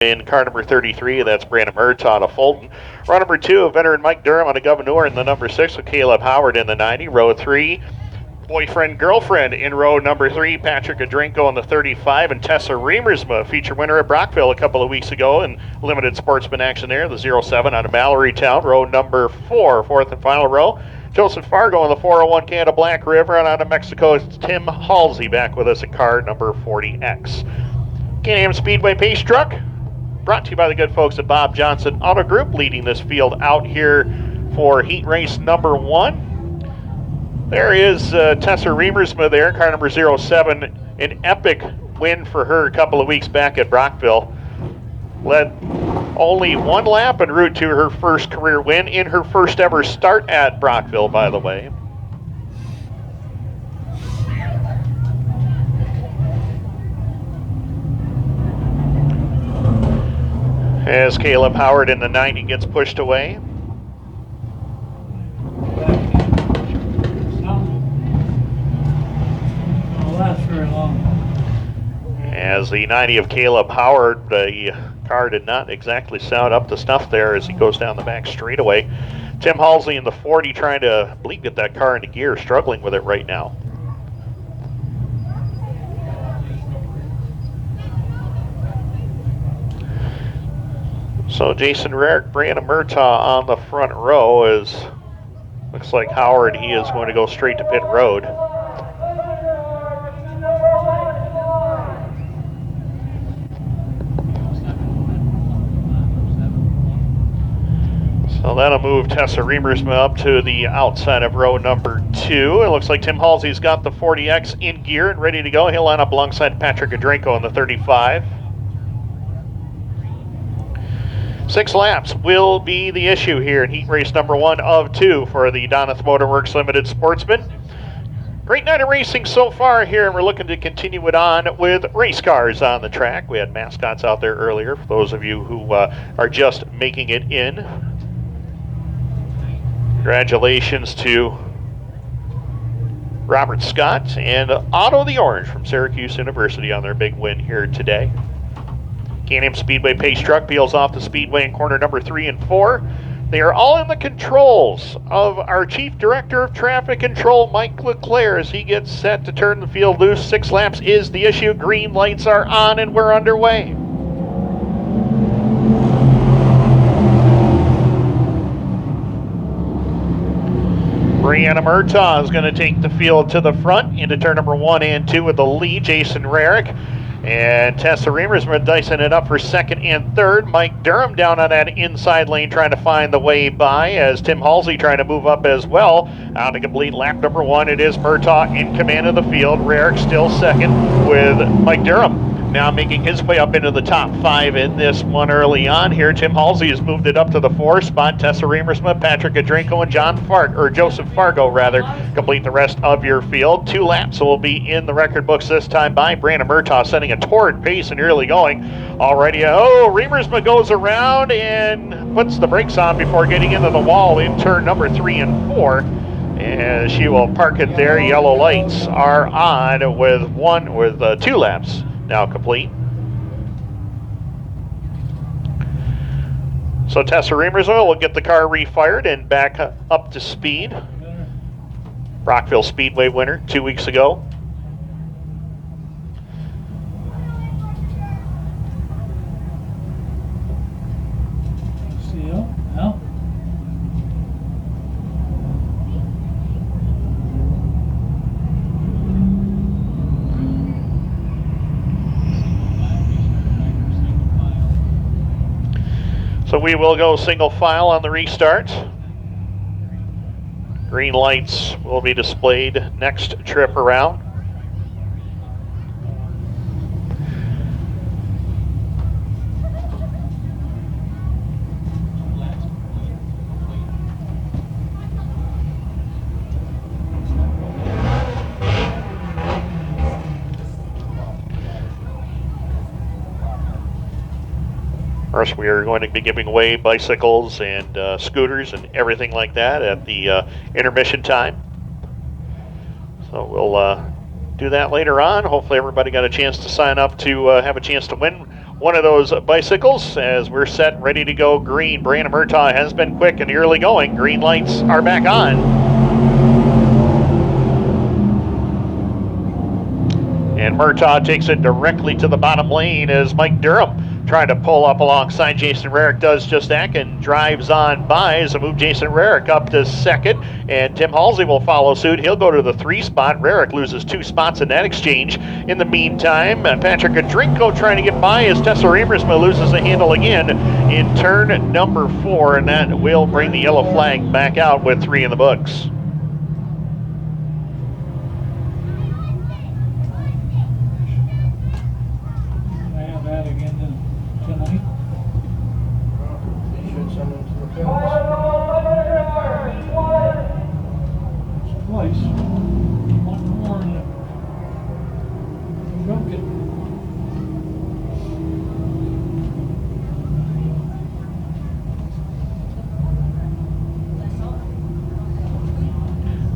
in car number 33, that's Brianna Murtaugh of Fulton. Row number 2, veteran Mike Durham on a Governor in the number 6 with Caleb Howard in the 90. Row 3, boyfriend, girlfriend in row number 3, Patrick Kudrinko on the 35, and Tessa Riemersma, feature winner at Brockville a couple of weeks ago in limited sportsman action there, the 07 out of Mallorytown. Row number 4, fourth and final row, Joseph Fargo in the 401 Canada Black River, and out of Mexico, it's Tim Halsey back with us in car number 40X. Am Speedway Pace Truck, brought to you by the good folks at Bob Johnson Auto Group, leading this field out here for heat race number 1. There is Tessa Riemersma there, car number 07, an epic win for her a couple of weeks back at Brockville. Led only one lap en route to her first career win in her first ever start at Brockville, by the way. As Caleb Howard in the 90 gets pushed away. As the 90 of Caleb Howard, the car did not exactly sound up to snuff there as he goes down the back straightaway. Tim Halsey in the 40 trying to, I believe, get that car into gear, struggling with it right now. So Jason Rarick, Brianna Murtaugh on the front row is, looks like Howard, he is going to go straight to pit road. So that'll move Tessa Riemersma up to the outside of row number 2. It looks like Tim Halsey's got the 40X in gear and ready to go. He'll line up alongside Patrick Kudrinko in the 35. 6 laps will be the issue here in heat race number 1 of 2 for the Doneth Motorworks Limited Sportsman. Great night of racing so far here, and we're looking to continue it on with race cars on the track. We had mascots out there earlier for those of you who are just making it in. Congratulations to Robert Scott and Otto the Orange from Syracuse University on their big win here today. Am Speedway Pace Truck peels off the speedway in corner number 3 and 4. They are all in the controls of our Chief Director of Traffic Control, Mike LeClaire, as he gets set to turn the field loose. 6 laps is the issue. Green lights are on and we're underway. Brianna Murtaugh is going to take the field to the front into turn number 1 and 2 with the lead. Jason Rarick and Tessa Riemersma dicing it up for second and third. Mike Durham down on that inside lane trying to find the way by, as Tim Halsey trying to move up as well. Out to complete lap number 1, it is Murtaugh in command of the field. Rarick still second with Mike Durham now making his way up into the top 5 in this one early on here. Tim Halsey has moved it up to the 4 spot. Tessa Riemersma, Patrick Kudrinko, and Joseph Fargo complete the rest of your field. 2 laps will be in the record books this time by Brianna Murtaugh, setting a torrid pace and early going. Already, Riemersma goes around and puts the brakes on before getting into the wall in turn number 3 and 4. And she will park it there. Yellow lights are on with 2 laps now complete. So Tessa Riemersma will get the car refired and back up to speed. Brockville Speedway winner 2 weeks ago. So we will go single file on the restart. Green lights will be displayed next trip around. Of course, we are going to be giving away bicycles and scooters and everything like that at the intermission time. So we'll do that later on. Hopefully everybody got a chance to sign up to have a chance to win one of those bicycles as we're set and ready to go green. Brianna Murtaugh has been quick in the early going. Green lights are back on. And Murtaugh takes it directly to the bottom lane as Mike Durham trying to pull up alongside Jason Rarick does just that and drives on by as a move Jason Rarick up to second, and Tim Halsey will follow suit. He'll go to the 3 spot. Rarick loses 2 spots in that exchange. In the meantime, Patrick Kudrinko trying to get by as Tessa Riemersma loses the handle again in turn number 4, and that will bring the yellow flag back out with 3 in the books.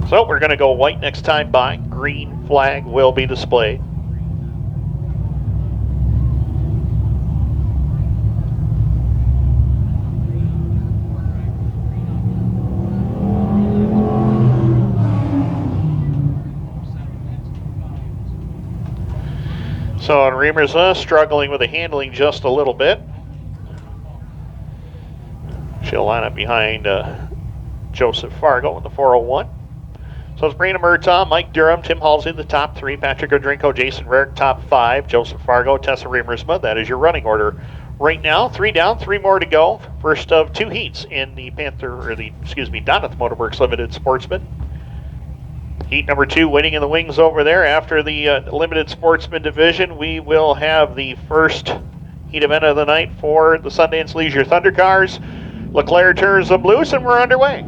So we're going to go white next time by. Green flag will be displayed. So and Riemersma struggling with the handling just a little bit. She'll line up behind Joseph Fargo in the 401. So it's Brianna Murtaugh, Mike Durham, Tim Halsey in the top 3, Patrick Kudrinko, Jason Rarick top 5, Joseph Fargo, Tessa Riemersma. That is your running order right now. 3 down, 3 more to go. First of 2 heats in the Doneth Motorworks Limited Sportsman. Heat number 2 waiting in the wings over there. After the Limited Sportsman division, we will have the first heat event of the night for the Sundance Leisure ThunderCars. Leclerc turns them loose and we're underway.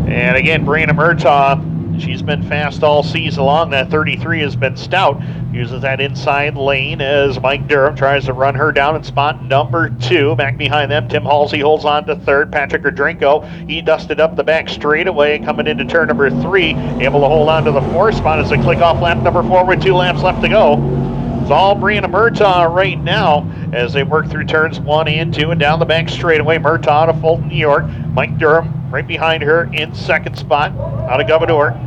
And again, Brianna Murtaugh, she's been fast all season long. That 33 has been stout. Uses that inside lane as Mike Durham tries to run her down in spot number 2. Back behind them, Tim Halsey holds on to 3rd. Patrick Kudrinko, he dusted up the back straightaway coming into turn number 3. Able to hold on to the 4th spot as they click off lap number 4 with 2 laps left to go. It's all Brianna Murtaugh right now as they work through turns 1 and 2 and down the back straightaway. Murtaugh to Fulton, New York. Mike Durham right behind her in 2nd spot out of Governor.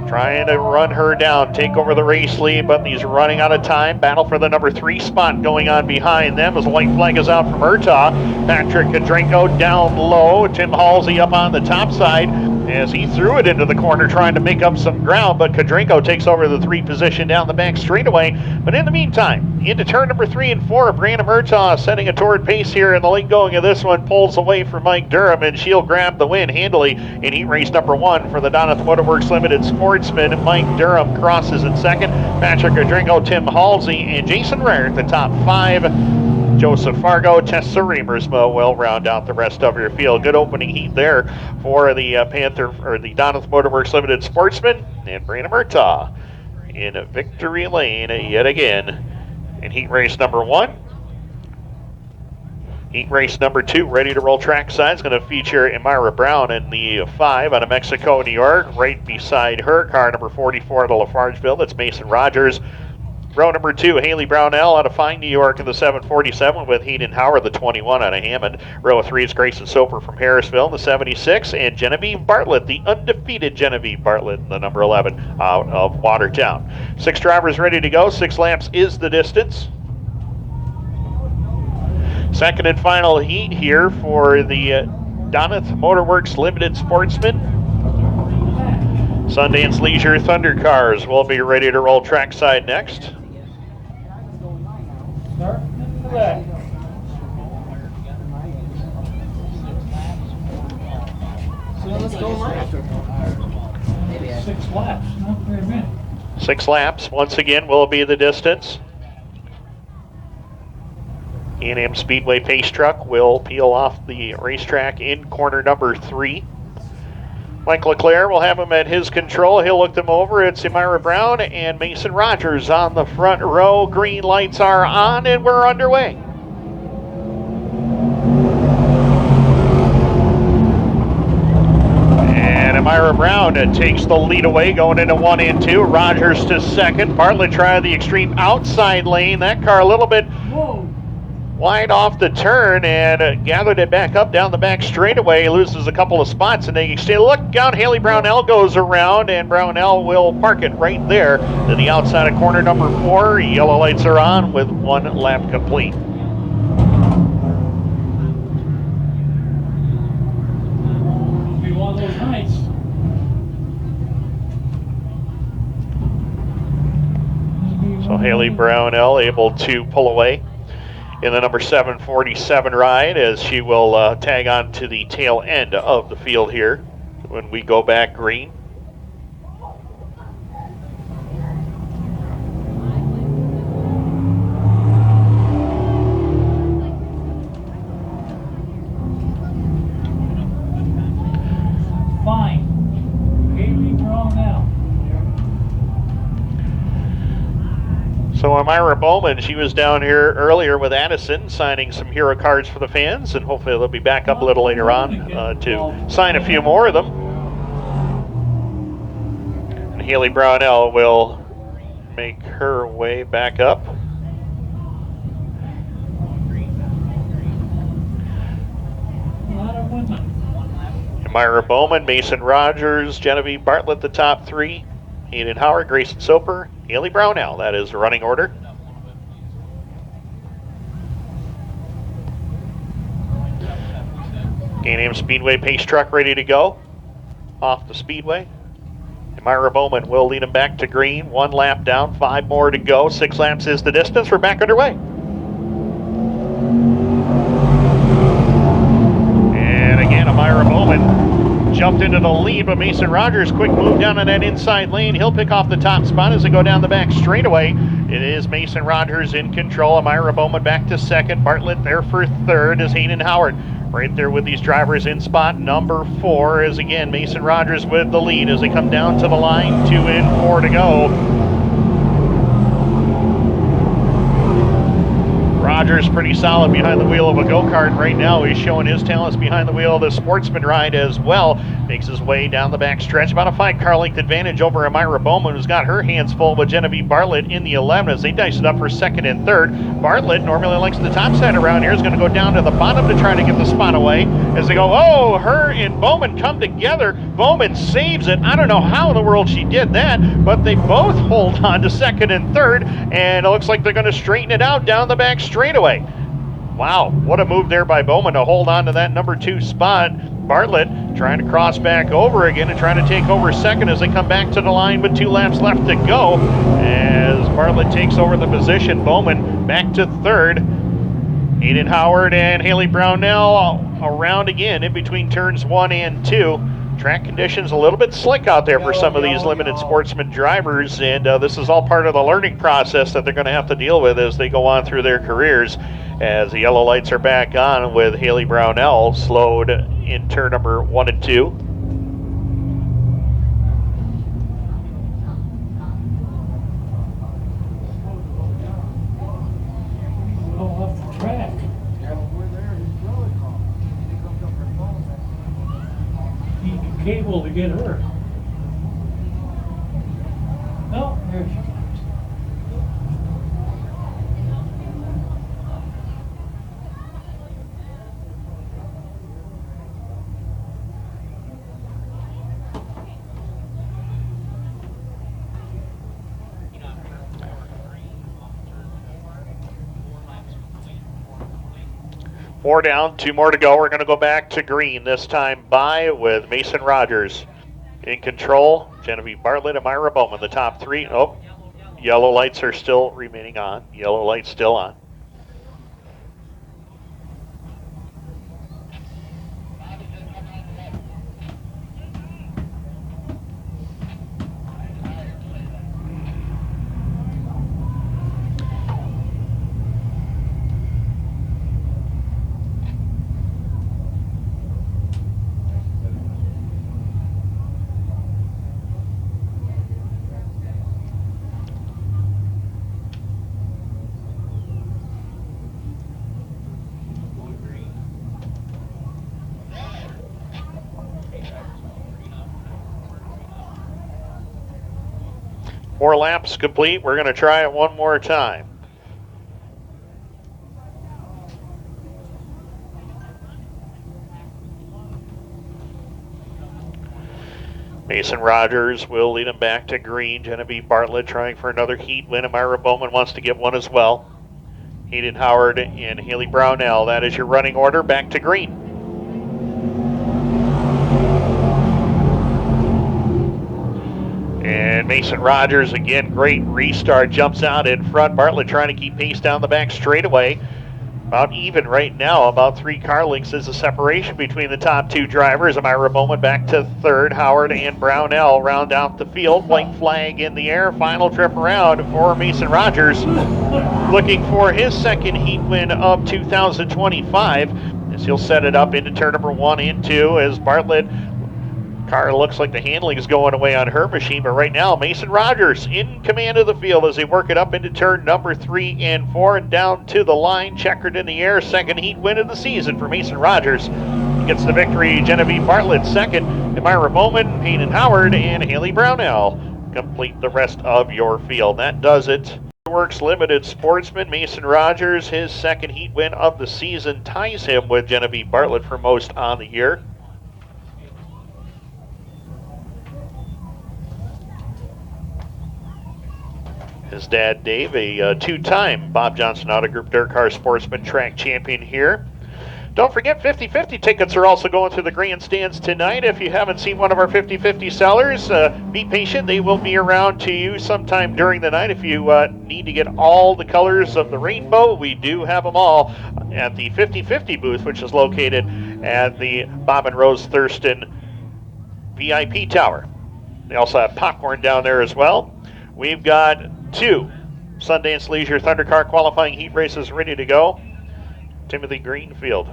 Trying to run her down, take over the race lead, but he's running out of time. Battle for the number 3 spot going on behind them as the white flag is out for Murtaugh. Patrick Kudrinko down low. Tim Halsey up on the top side as he threw it into the corner trying to make up some ground, but Kudrinko takes over the 3 position down the back straightaway. But in the meantime, into turn number 3 and 4, Brianna Murtaugh setting a torrid pace here in the late going of this one, pulls away from Mike Durham, and she'll grab the win handily in heat race number 1 for the Doneth Motorworks Limited Sportsman. Mike Durham crosses in 2nd. Patrick Kudrinko, Tim Halsey, and Jason Rarick, the top 5. Joseph Fargo, Tessa Riemersma will round out the rest of your field. Good opening heat there for the the Doneth Motorworks Limited Sportsman, and Brianna Murtaugh in victory lane yet again in heat race number 1. Heat race number 2 ready to roll trackside is going to feature Eymarah Bowman in the 5 out of Mexico, New York. Right beside her, car number 44 out of Lafargeville, that's Mason Rogers. Row number 2, Haily Brownell out of Fine, New York in the 747 with Hayden Howard, the 21 out of Hammond. Row 3 is Grayson Soper from Harrisville in the 76, and Genavieve Bartlett, the undefeated Genevieve Bartlett, the number 11 out of Watertown. 6 drivers ready to go. 6 laps is the distance. Second and final heat here for the Doneth Motorworks Limited Sportsman. Sundance Leisure ThunderCars will be ready to roll trackside next. Start to that. So let's go live. 6 laps, not very many. 6 laps, once again, will be the distance. Am Speedway pace truck will peel off the racetrack in corner number 3. Mike Leclerc will have him at his control. He'll look them over. It's Eymarah Bowman and Mason Rogers on the front row. Green lights are on and we're underway. And Eymarah Brown takes the lead away going into 1 and 2. Rogers to second. Bartlett trying the extreme outside lane. That car a little bit wide off the turn and gathered it back up down the back straightaway. Loses a couple of spots and they stay. Look down. Hayily Brownell goes around and Brownell will park it right there to the outside of corner number 4. Yellow lights are on with 1 lap complete. Those nights. So Hayily Brownell able to pull away in the number 747 ride as she will tag on to the tail end of the field here when we go back green. Fine. Hayily Brownell. So Eymarah Bowman, she was down here earlier with Addison signing some hero cards for the fans, and hopefully they'll be back up a little later on to sign a few more of them. And Hayily Brownell will make her way back up. A lot of women. Eymarah Bowman, Mason Rogers, Genevieve Bartlett, the top 3. Hayden Howard, Grayson Soper, Hayily Brownell. That is the running order. Am Speedway pace truck ready to go off the speedway. Eymarah Bowman will lead him back to green. 1 lap down, 5 more to go. 6 laps is the distance. We're back underway. And again, Eymarah Bowman jumped into the lead, but Mason Rogers, quick move down in that inside lane. He'll pick off the top spot as they go down the back straightaway. It is Mason Rogers in control. Eymarah Bowman back to second. Bartlett there for third is Hayden Howard. Right there with these drivers in spot number 4 is again Mason Rogers with the lead as they come down to the line. 2 and 4 to go. Rogers pretty solid behind the wheel of a go-kart right now. He's showing his talents behind the wheel of the sportsman ride as well. Makes his way down the back stretch. About a 5-car length advantage over Eymarah Bowman, who's got her hands full with Genevieve Bartlett in the 11 as they dice it up for second and third. Bartlett normally likes the top side around here. Is going to go down to the bottom to try to get the spot away as they go, oh, her and Bowman come together. Bowman saves it. I don't know how in the world she did that, but they both hold on to second and third, and it looks like they're going to straighten it out down the back straightaway. Wow, what a move there by Bowman to hold on to that number 2 spot. Bartlett trying to cross back over again and trying to take over second as they come back to the line with 2 laps left to go. As Bartlett takes over the position, Bowman back to third. Hayden Howard and Hayily Brownell around again in between turns 1 and 2. Track conditions a little bit slick out there for some of these limited sportsman drivers, and this is all part of the learning process that they're going to have to deal with as they go on through their careers. As the yellow lights are back on with Hayily Brownell slowed in turn number 1 and 2. Off the track. Need a cable to get her. No, there she comes. Four down, 2 more to go. We're going to go back to green, this time by with Mason Rogers in control. Genevieve Bartlett, Eymarah Bowman, the top 3. Oh, yellow lights are still remaining on. Yellow lights still on. 4 laps complete. We're going to try it one more time. Mason Rogers will lead him back to green. Genevieve Bartlett trying for another heat win. Eymarah Bowman wants to get one as well. Hayden Howard and Haily Brownell. That is your running order. Back to green. And Mason Rogers, again, great restart. Jumps out in front. Bartlett trying to keep pace down the back straightaway. About even right now, about 3 car lengths is the separation between the top 2 drivers. Eymarah Bowman back to third. Howard and Brownell round out the field. White flag in the air. Final trip around for Mason Rogers, looking for his second heat win of 2025. As he'll set it up into turn number 1 and 2 as Bartlett. Car looks like the handling is going away on her machine, but right now Mason Rogers in command of the field as they work it up into turn number 3 and 4 and down to the line, checkered in the air. Second heat win of the season for Mason Rogers. He gets the victory. Genevieve Bartlett second. Eymarah Bowman, Hayden Howard, and Haily Brownell complete the rest of your field. That does it. Works Limited Sportsman Mason Rogers, his second heat win of the season, ties him with Genevieve Bartlett for most on the year. His dad, Dave, a 2-time Bob Johnson Auto Group ThunderCar Sportsman Track Champion here. Don't forget, 50/50 tickets are also going through the grandstands tonight. If you haven't seen one of our 50/50 sellers, be patient. They will be around to you sometime during the night. If you need to get all the colors of the rainbow, we do have them all at the 50/50 booth, which is located at the Bob and Rose Thurston VIP Tower. They also have popcorn down there as well. We've got 2 Sundance Leisure ThunderCar qualifying heat races ready to go. Timothy Greenfield,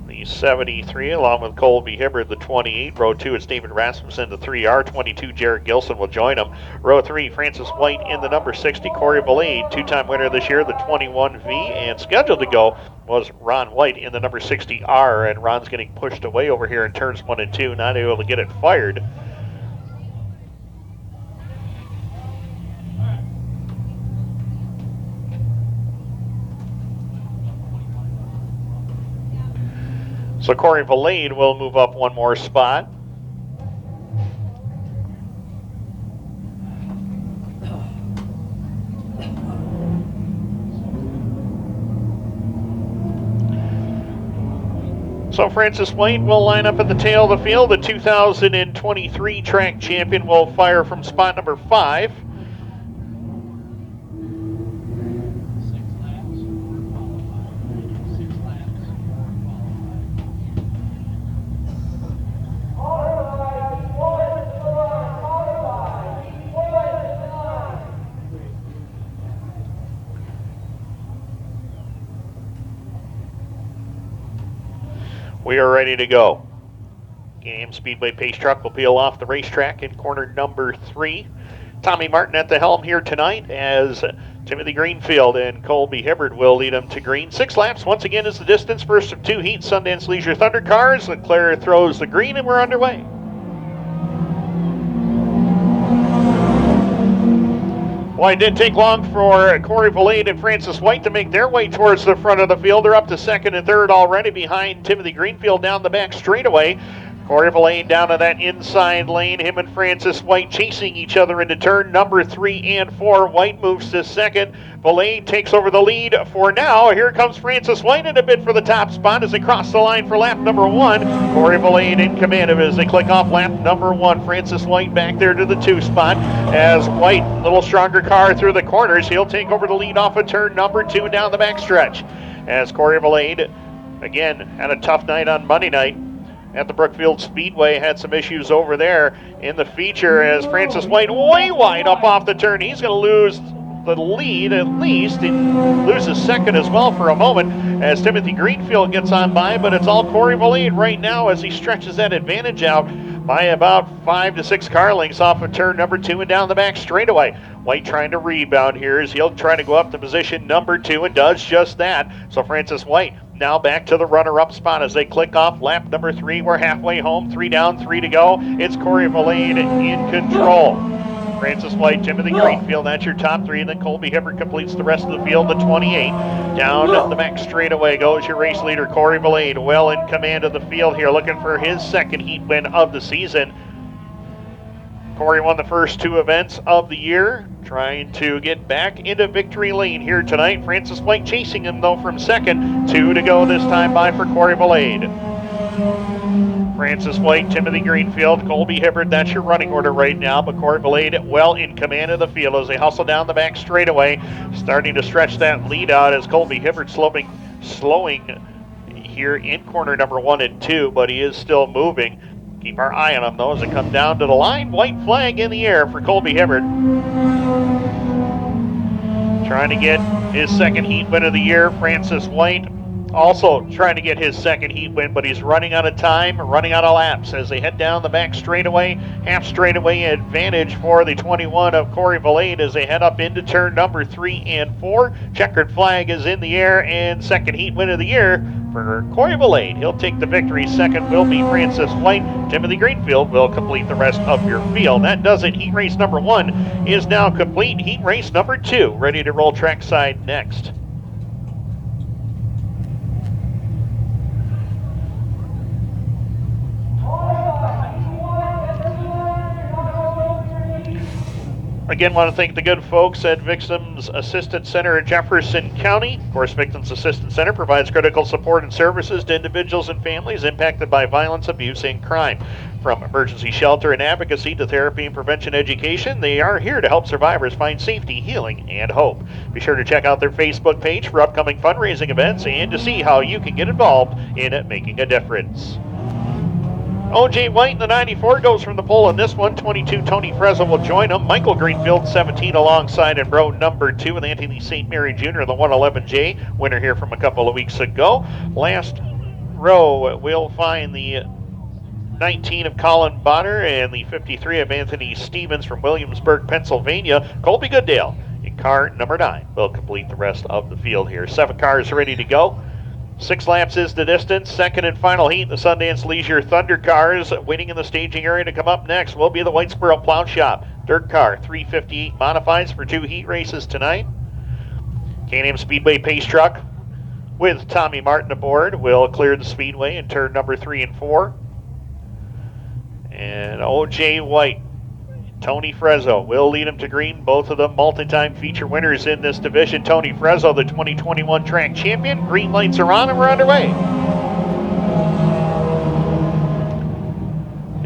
the 73, along with Colby Hibbard, the 28. Row 2 is David Rasmussen, the 3R. 22, Jared Gilson will join him. Row 3, Francis White in the number 60. Corey Valade, 2-time winner this year, the 21V. And scheduled to go was Ron White in the number 60R. And Ron's getting pushed away over here in turns 1 and 2, not able to get it fired. So Corey Valade will move up one more spot. So Francis White will line up at the tail of the field. The 2023 track champion will fire from spot number 5. We are ready to go. Am Speedway Pace Truck will peel off the racetrack in corner number 3. Tommy Martin at the helm here tonight as Timothy Greenfield and Colby Hibbard will lead them to green. 6 laps once again is the distance. First of 2 heats, Sundance Leisure ThunderCars. Leclerc throws the green and we're underway. Well, it didn't take long for Corey Valade and Francis White to make their way towards the front of the field. They're up to second and third already behind Timothy Greenfield down the back straightaway. Corey Valade down to that inside lane. Him and Francis White chasing each other into turn number 3 and 4. White moves to second. Valade takes over the lead for now. Here comes Francis White in a bid for the top spot as they cross the line for lap number 1. Corey Valade in command of it as they click off lap number 1. Francis White back there to the 2 spot as White, a little stronger car through the corners. He'll take over the lead off of turn number 2 down the backstretch. As Corey Valade, again, had a tough night on Monday night at the Brookfield Speedway, had some issues over there in the feature as Francis White way wide up off the turn. He's going to lose the lead at least. He loses second as well for a moment as Timothy Greenfield gets on by, but it's all Corey Valade right now as he stretches that advantage out by about 5 to 6 car lengths off of turn number 2 and down the back straightaway. White trying to rebound here as he'll try to go up to position number 2 and does just that. So Francis White now back to the runner-up spot as they click off lap number 3. We're halfway home, 3 down, 3 to go. It's Corey Valade in control. Francis White, Timothy Greenfield, that's your top three. Then Colby Hibbard completes the rest of the field, the 28. Down the back straightaway goes your race leader, Corey Valade, well in command of the field here, looking for his second heat win of the season. Corey won the first two events of the year, trying to get back into victory lane here tonight. Francis White chasing him, though, from second. 2 to go this time by for Corey Valade. Francis White, Timothy Greenfield, Colby Hibbard, that's your running order right now, but Corey Valade well in command of the field as they hustle down the back straightaway, starting to stretch that lead out as Colby Hibbard slowing here in corner number 1 and 2, but he is still moving. Keep our eye on him, though, as they come down to the line. White flag in the air for Colby Hibbard. Trying to get his second heat win of the year. Francis White also trying to get his second heat win, but he's running out of time, running out of laps as they head down the back straightaway. Half straightaway advantage for the 21 of Corey Valade as they head up into turn number 3 and 4. Checkered flag is in the air, and second heat win of the year for Corey Valade. He'll take the victory. Second will be Francis White. Timothy Greenfield will complete the rest of your field. That does it. Heat race number 1 is now complete. Heat race number 2 ready to roll trackside next. Again, want to thank the good folks at Victims Assistance Center in Jefferson County. Of course, Victims Assistance Center provides critical support and services to individuals and families impacted by violence, abuse, and crime. From emergency shelter and advocacy to therapy and prevention education, they are here to help survivors find safety, healing, and hope. Be sure to check out their Facebook page for upcoming fundraising events and to see how you can get involved in making a difference. O.J. White in the 94 goes from the pole in this one. 22, Tony Frezzo will join him. Michael Greenfield, 17, alongside in row number 2 with Anthony St. Mary Jr., the 111J, winner here from a couple of weeks ago. Last row, we'll find the 19 of Colin Bonner and the 53 of Anthony Stevens from Williamsburg, Pennsylvania. Colby Goodale in car number 9 will complete the rest of the field here. 7 cars ready to go. 6 laps is the distance. Second and final heat, the Sundance Leisure ThunderCars. Waiting in the staging area to come up next will be the White Squirrel Plow Shop Dirt Car 358 modifieds for 2 heat races tonight. Am Speedway Pace Truck with Tommy Martin aboard will clear the speedway in turn number 3 and 4. And O.J. White, Tony Frezzo will lead him to green. Both of them multi-time feature winners in this division. Tony Frezzo, the 2021 track champion. Green lights are on and we're underway.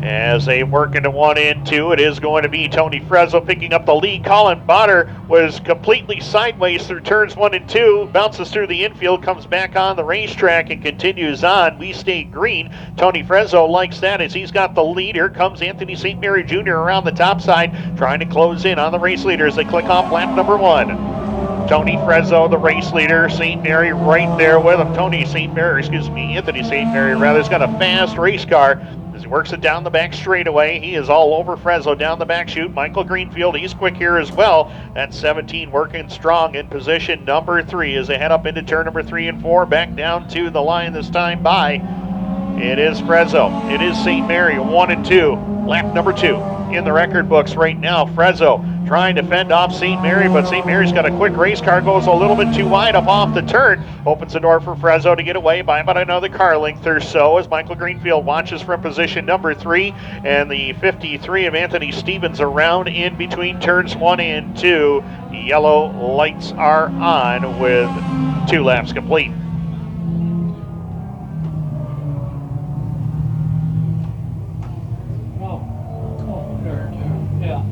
As they work into 1 and 2, it is going to be Tony Frezzo picking up the lead. Colin Bonner was completely sideways through turns 1 and 2, bounces through the infield, comes back on the racetrack and continues on. We stay green. Tony Frezzo likes that as he's got the lead. Here comes Anthony St. Mary Jr. around the top side, trying to close in on the race leader as they click off lap number 1. Tony Frezzo, the race leader. St. Mary right there with him. Anthony St. Mary, rather, has got a fast race car. As he works it down the back straightaway, he is all over Frezzo down the back chute. Michael Greenfield, he's quick here as well. That's 17 working strong in position number 3 as they head up into turn number 3 and 4. Back down to the line this time by. It is Frezzo. It is St. Mary, 1 and 2. Lap number 2 in the record books right now. Frezzo trying to fend off St. Mary, but St. Mary's got a quick race car, goes a little bit too wide up off the turn. Opens the door for Frezzo to get away by about another car length or so as Michael Greenfield watches from position number 3 and the 53 of Anthony Stevens around in between turns 1 and 2. Yellow lights are on with 2 laps complete. Yeah.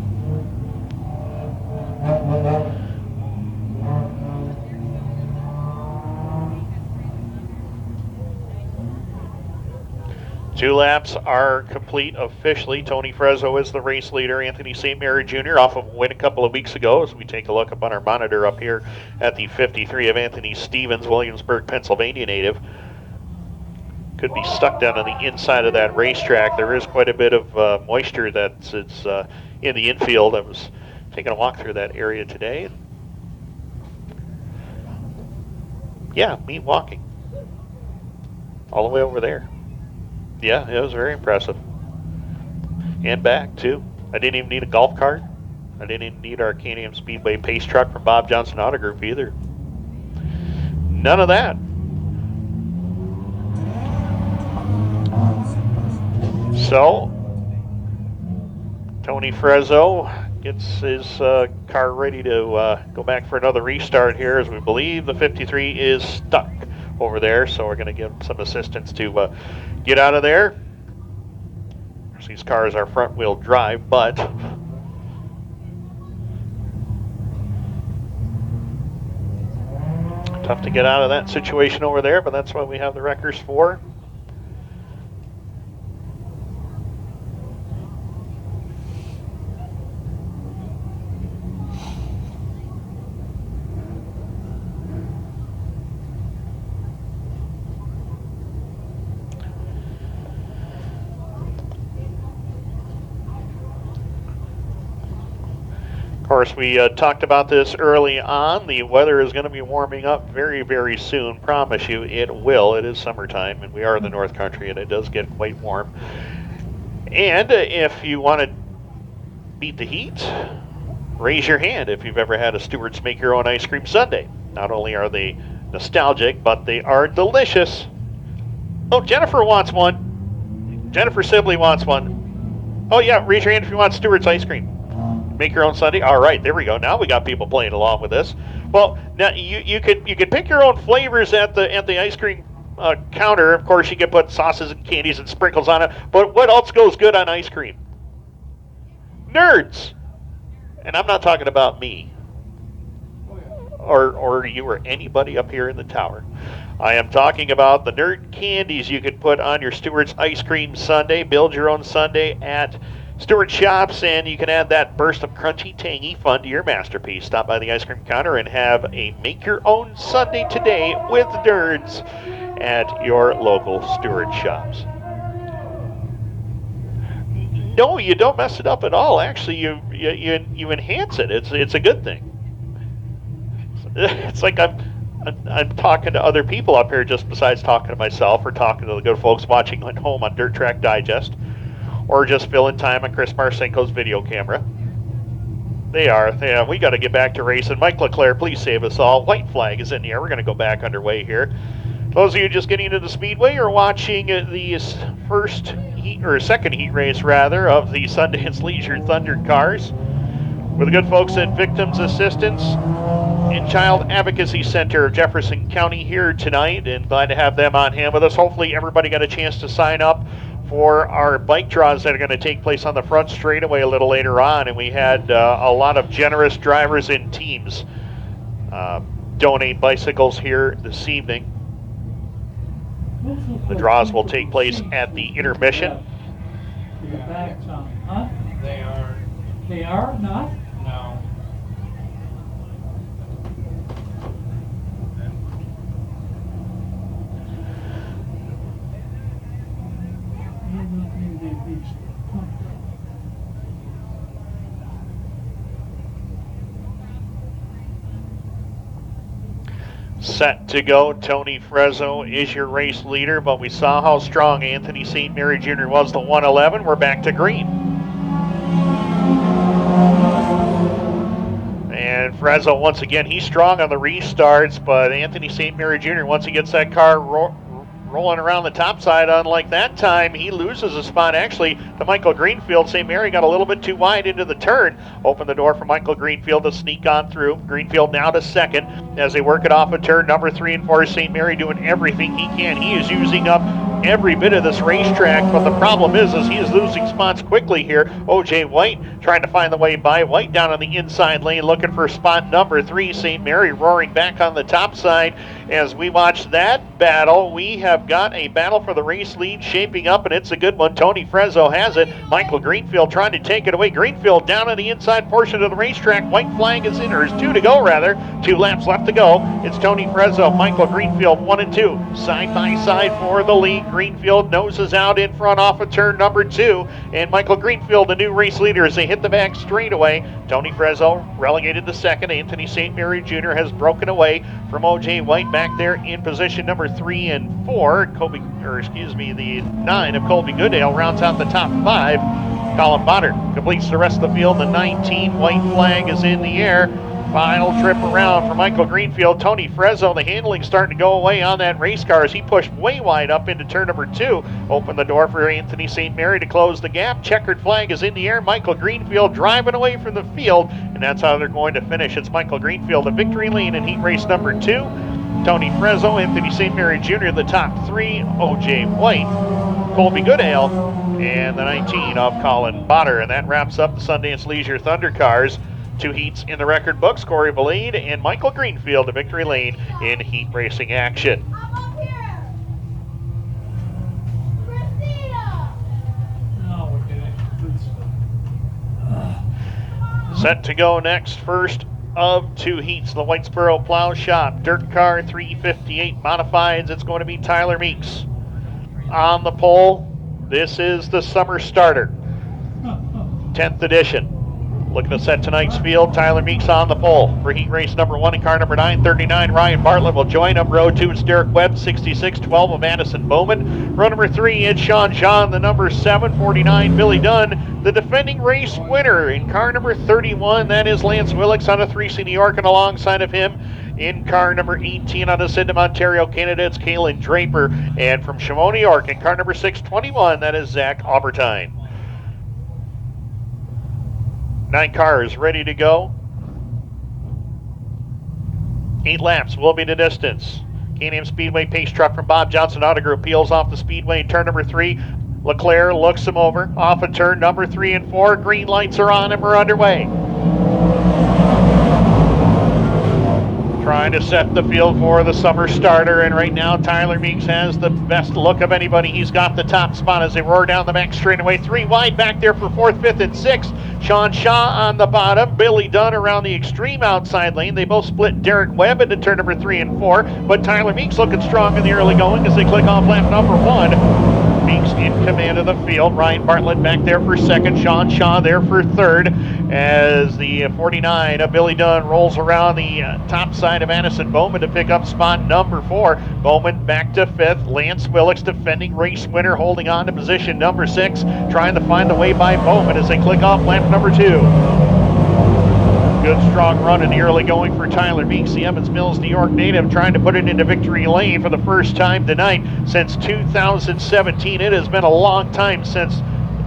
2 laps are complete officially. Tony Frezzo is the race leader. Anthony St. Mary Jr. off of a win a couple of weeks ago as we take a look up on our monitor up here at the 53 of Anthony Stevens, Williamsburg, Pennsylvania native. Could be stuck down on the inside of that racetrack. There is quite a bit of moisture that's in the infield. I was taking a walk through that area today. Yeah, me walking all the way over there. Yeah, it was very impressive. And back, too. I didn't even need a golf cart. I didn't need our Am Speedway pace truck from Bob Johnson Auto Group either. None of that. So, Tony Frezzo gets his car ready to go back for another restart here, as we believe the 53 is stuck over there. So we're going to give him some assistance to get out of there. These cars are front-wheel drive, but tough to get out of that situation over there, but that's what we have the wreckers for. Of course, we talked about this early on. The weather is going to be warming up very, very soon. Promise you, it will. It is summertime, and we are in the North Country, and it does get quite warm. And if you want to beat the heat, raise your hand if you've ever had a Stewart's Make Your Own Ice Cream Sundae. Not only are they nostalgic, but they are delicious. Oh, Jennifer wants one. Jennifer Sibley wants one. Oh, yeah, raise your hand if you want Stewart's Ice Cream. Make your own sundae. All right, there we go. Now we got people playing along with this. Well, now you could pick your own flavors at the ice cream counter. Of course, you can put sauces and candies and sprinkles on it. But what else goes good on ice cream? Nerds. And I'm not talking about me or you or anybody up here in the tower. I am talking about the nerd candies you could put on your Stewart's ice cream sundae. Build your own sundae at Stewart Shops, and you can add that burst of crunchy, tangy fun to your masterpiece. Stop by the ice cream counter and have a make-your-own sundae today with nerds at your local Stewart Shops. No, you don't mess it up at all. Actually, you enhance it. It's a good thing. It's like I'm talking to other people up here, just besides talking to myself or talking to the good folks watching at home on Dirt Track Digest, or just filling time on Chris Marcinko's video camera. We got to get back to racing. Mike Leclerc, please save us all. White flag is in the air. We're going to go back underway here. Those of you just getting into the Speedway or watching the first heat, or second heat race rather, of the Sundance Leisure Thunder Cars, with the good folks at Victims Assistance and Child Advocacy Center of Jefferson County here tonight, and glad to have them on hand with us. Hopefully everybody got a chance to sign up for our bike draws that are going to take place on the front straightaway a little later on, and we had a lot of generous drivers and teams donate bicycles here this evening. The draws will take place at the intermission. Huh? They are. They are not? No. Set to go. Tony Frezzo is your race leader, but we saw how strong Anthony St. Mary Jr. was, the 111. We're back to green. And Frezzo, once again, he's strong on the restarts, but Anthony St. Mary Jr., once he gets that car rolling around the top side, unlike that time, he loses a spot actually to Michael Greenfield. St. Mary got a little bit too wide into the turn. Opened the door for Michael Greenfield to sneak on through. Greenfield now to second as they work it off a turn number 3 and 4. St. Mary doing everything he can. He is using up every bit of this racetrack, but the problem is he is losing spots quickly here. O.J. White trying to find the way by. White down on the inside lane looking for spot number 3. St. Mary roaring back on the top side. As we watch that battle, we have got a battle for the race lead shaping up, and it's a good one. Tony Frezzo has it. Michael Greenfield trying to take it away. Greenfield down on the inside portion of the racetrack. White flag is in, or is 2 to go rather. 2 laps left to go. It's Tony Frezzo, Michael Greenfield, 1 and 2. Side by side for the lead. Greenfield noses out in front off of turn number 2. And Michael Greenfield, the new race leader, as they hit the back straightaway. Tony Frezzo relegated to second. Anthony St. Mary Jr. has broken away from O.J. White. back there in position number 3 and 4. The 9 of Colby Goodale rounds out the top 5. Colin Bonner completes the rest of the field. The 19 white flag is in the air. Final trip around for Michael Greenfield. Tony Frezzo, the handling starting to go away on that race car as he pushed way wide up into turn number 2. Opened the door for Anthony St. Mary to close the gap. Checkered flag is in the air. Michael Greenfield driving away from the field, and that's how they're going to finish. It's Michael Greenfield at victory lane in heat race number 2. Tony Frezzo, Anthony St. Mary Jr., the top 3. O.J. White, Colby Goodale, and the 19 of Colin Bonner. And that wraps up the Sundance Leisure ThunderCars. 2 heats in the record books. Corey Valade and Michael Greenfield to victory lane in heat racing action. Set to go next, first of 2 heats, the Whitesboro Plow Shop Dirt Car 358 Modifieds. It's going to be Tyler Meeks on the pole. This is the summer starter, 10th edition. Looking to set tonight's field, Tyler Meeks on the pole. For heat race number 1 in car number 9, 39, Ryan Bartlett will join him. Row 2, it's Derek Webb, 66, 12 of Madison Bowman. Row number 3, it's Sean Shaw, the number 7, 49, Billy Dunn. The defending race winner in car number 31, that is Lance Willix on a 3C New York, and alongside of him in car number 18 on a Sydenham, Ontario Canada, it's Kaylin Draper. And from Chamonix, New York, in car number 621, that is Zach Albertine. 9 cars ready to go. 8 laps will be the distance. Am Speedway pace truck from Bob Johnson Auto Group peels off the speedway in turn number 3. Leclerc looks him over. Off of turn number 3 and 4. Green lights are on and we're underway. Trying to set the field for the summer starter, and right now Tyler Meeks has the best look of anybody. He's got the top spot as they roar down the back straightaway. 3 wide back there for 4th, 5th, and 6th. Sean Shaw on the bottom. Billy Dunn around the extreme outside lane. They both split Derek Webb into turn number 3 and 4, but Tyler Meeks looking strong in the early going as they click off lap number 1. Meeks in command of the field. Ryan Bartlett back there for 2nd. Sean Shaw there for 3rd as the 49 of Billy Dunn rolls around the top side of Madison Bowman to pick up spot number 4. Bowman back to 5th. Lance Willix, defending race winner, holding on to position number 6, trying to find the way by Bowman as they click off lap number 2. Good strong run in the early going for Tyler Meeks, the Evans Mills, New York native, trying to put it into victory lane for the first time tonight since 2017. It has been a long time since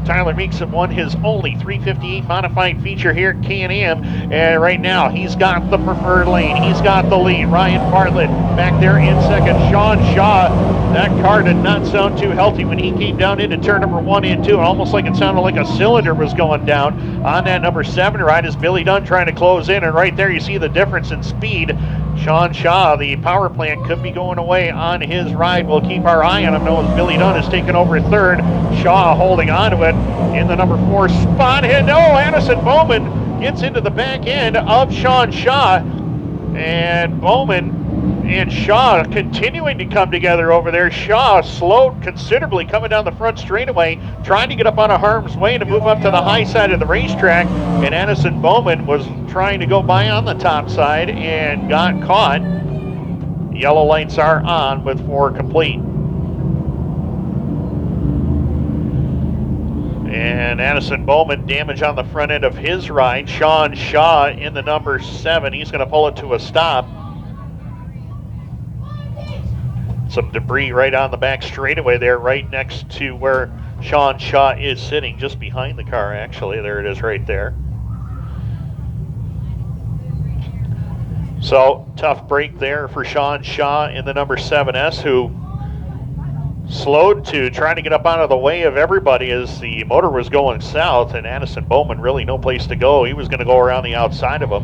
Tyler Meeks had won his only 358 modified feature here at Can-Am, and right now he's got the preferred lane. He's got the lead. Ryan Bartlett back there in 2nd. Sean Shaw, that car did not sound too healthy when he came down into turn number 1 and 2. Almost like it sounded like a cylinder was going down on that number 7 ride as Billy Dunn trying to close in, and right there you see the difference in speed. Sean Shaw, the power plant could be going away on his ride. We'll keep our eye on him now as Billy Dunn is taking over 3rd. Shaw holding on to it in the number 4 spot. And no, Addison Bowman gets into the back end of Sean Shaw. And Bowman and Shaw continuing to come together over there. Shaw slowed considerably coming down the front straightaway, trying to get up on a harm's way to move up to the high side of the racetrack. And Addison Bowman was trying to go by on the top side and got caught. Yellow lights are on with 4 complete. And Addison Bowman, damage on the front end of his ride. Sean Shaw in the number 7. He's going to pull it to a stop. Some debris right on the back straightaway there, right next to where Sean Shaw is sitting, just behind the car, actually. There it is right there. So, tough break there for Sean Shaw in the number 7S, who slowed to trying to get up out of the way of everybody as the motor was going south, and Addison Bowman really no place to go. He was going to go around the outside of him.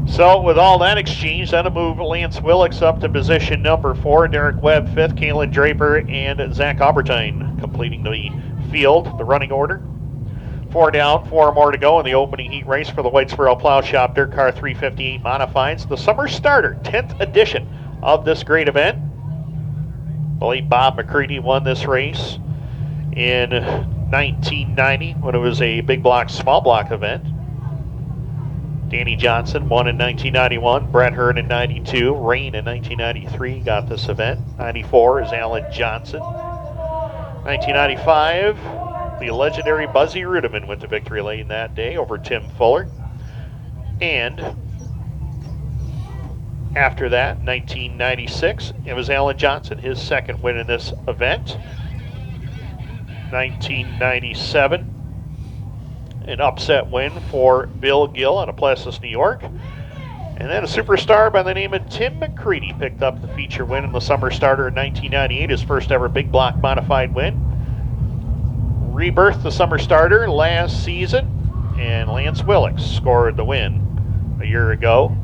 So with all that exchange, that'll move Lance Willix up to position number 4, Derek Webb 5th, Kaylin Draper, and Zach Albertine completing the field, the running order. 4 down, 4 more to go in the opening heat race for the Whitesboro Plow Shop Dirt Car 358 Modifieds. The summer starter, 10th edition of this great event. I believe Bob McCready won this race in 1990 when it was a big block, small block event. Danny Johnson won in 1991, Brett Hearn in 92, Rain in 1993 got this event. 94 is Alan Johnson. 1995, the legendary Buzzy Rudiman went to victory lane that day over Tim Fuller. And after that, 1996, it was Alan Johnson, his second win in this event. 1997, an upset win for Bill Gill out of Plessis, New York. And then a superstar by the name of Tim McCready picked up the feature win in the Summer Starter in 1998, his first ever big block modified win. Rebirthed the Summer Starter last season, and Lance Willix scored the win a year ago.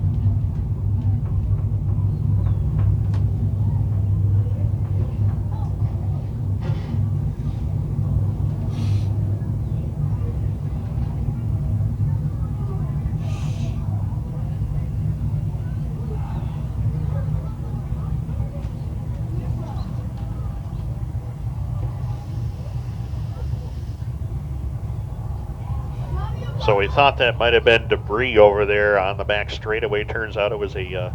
So we thought that might have been debris over there on the back straightaway. Turns out it was a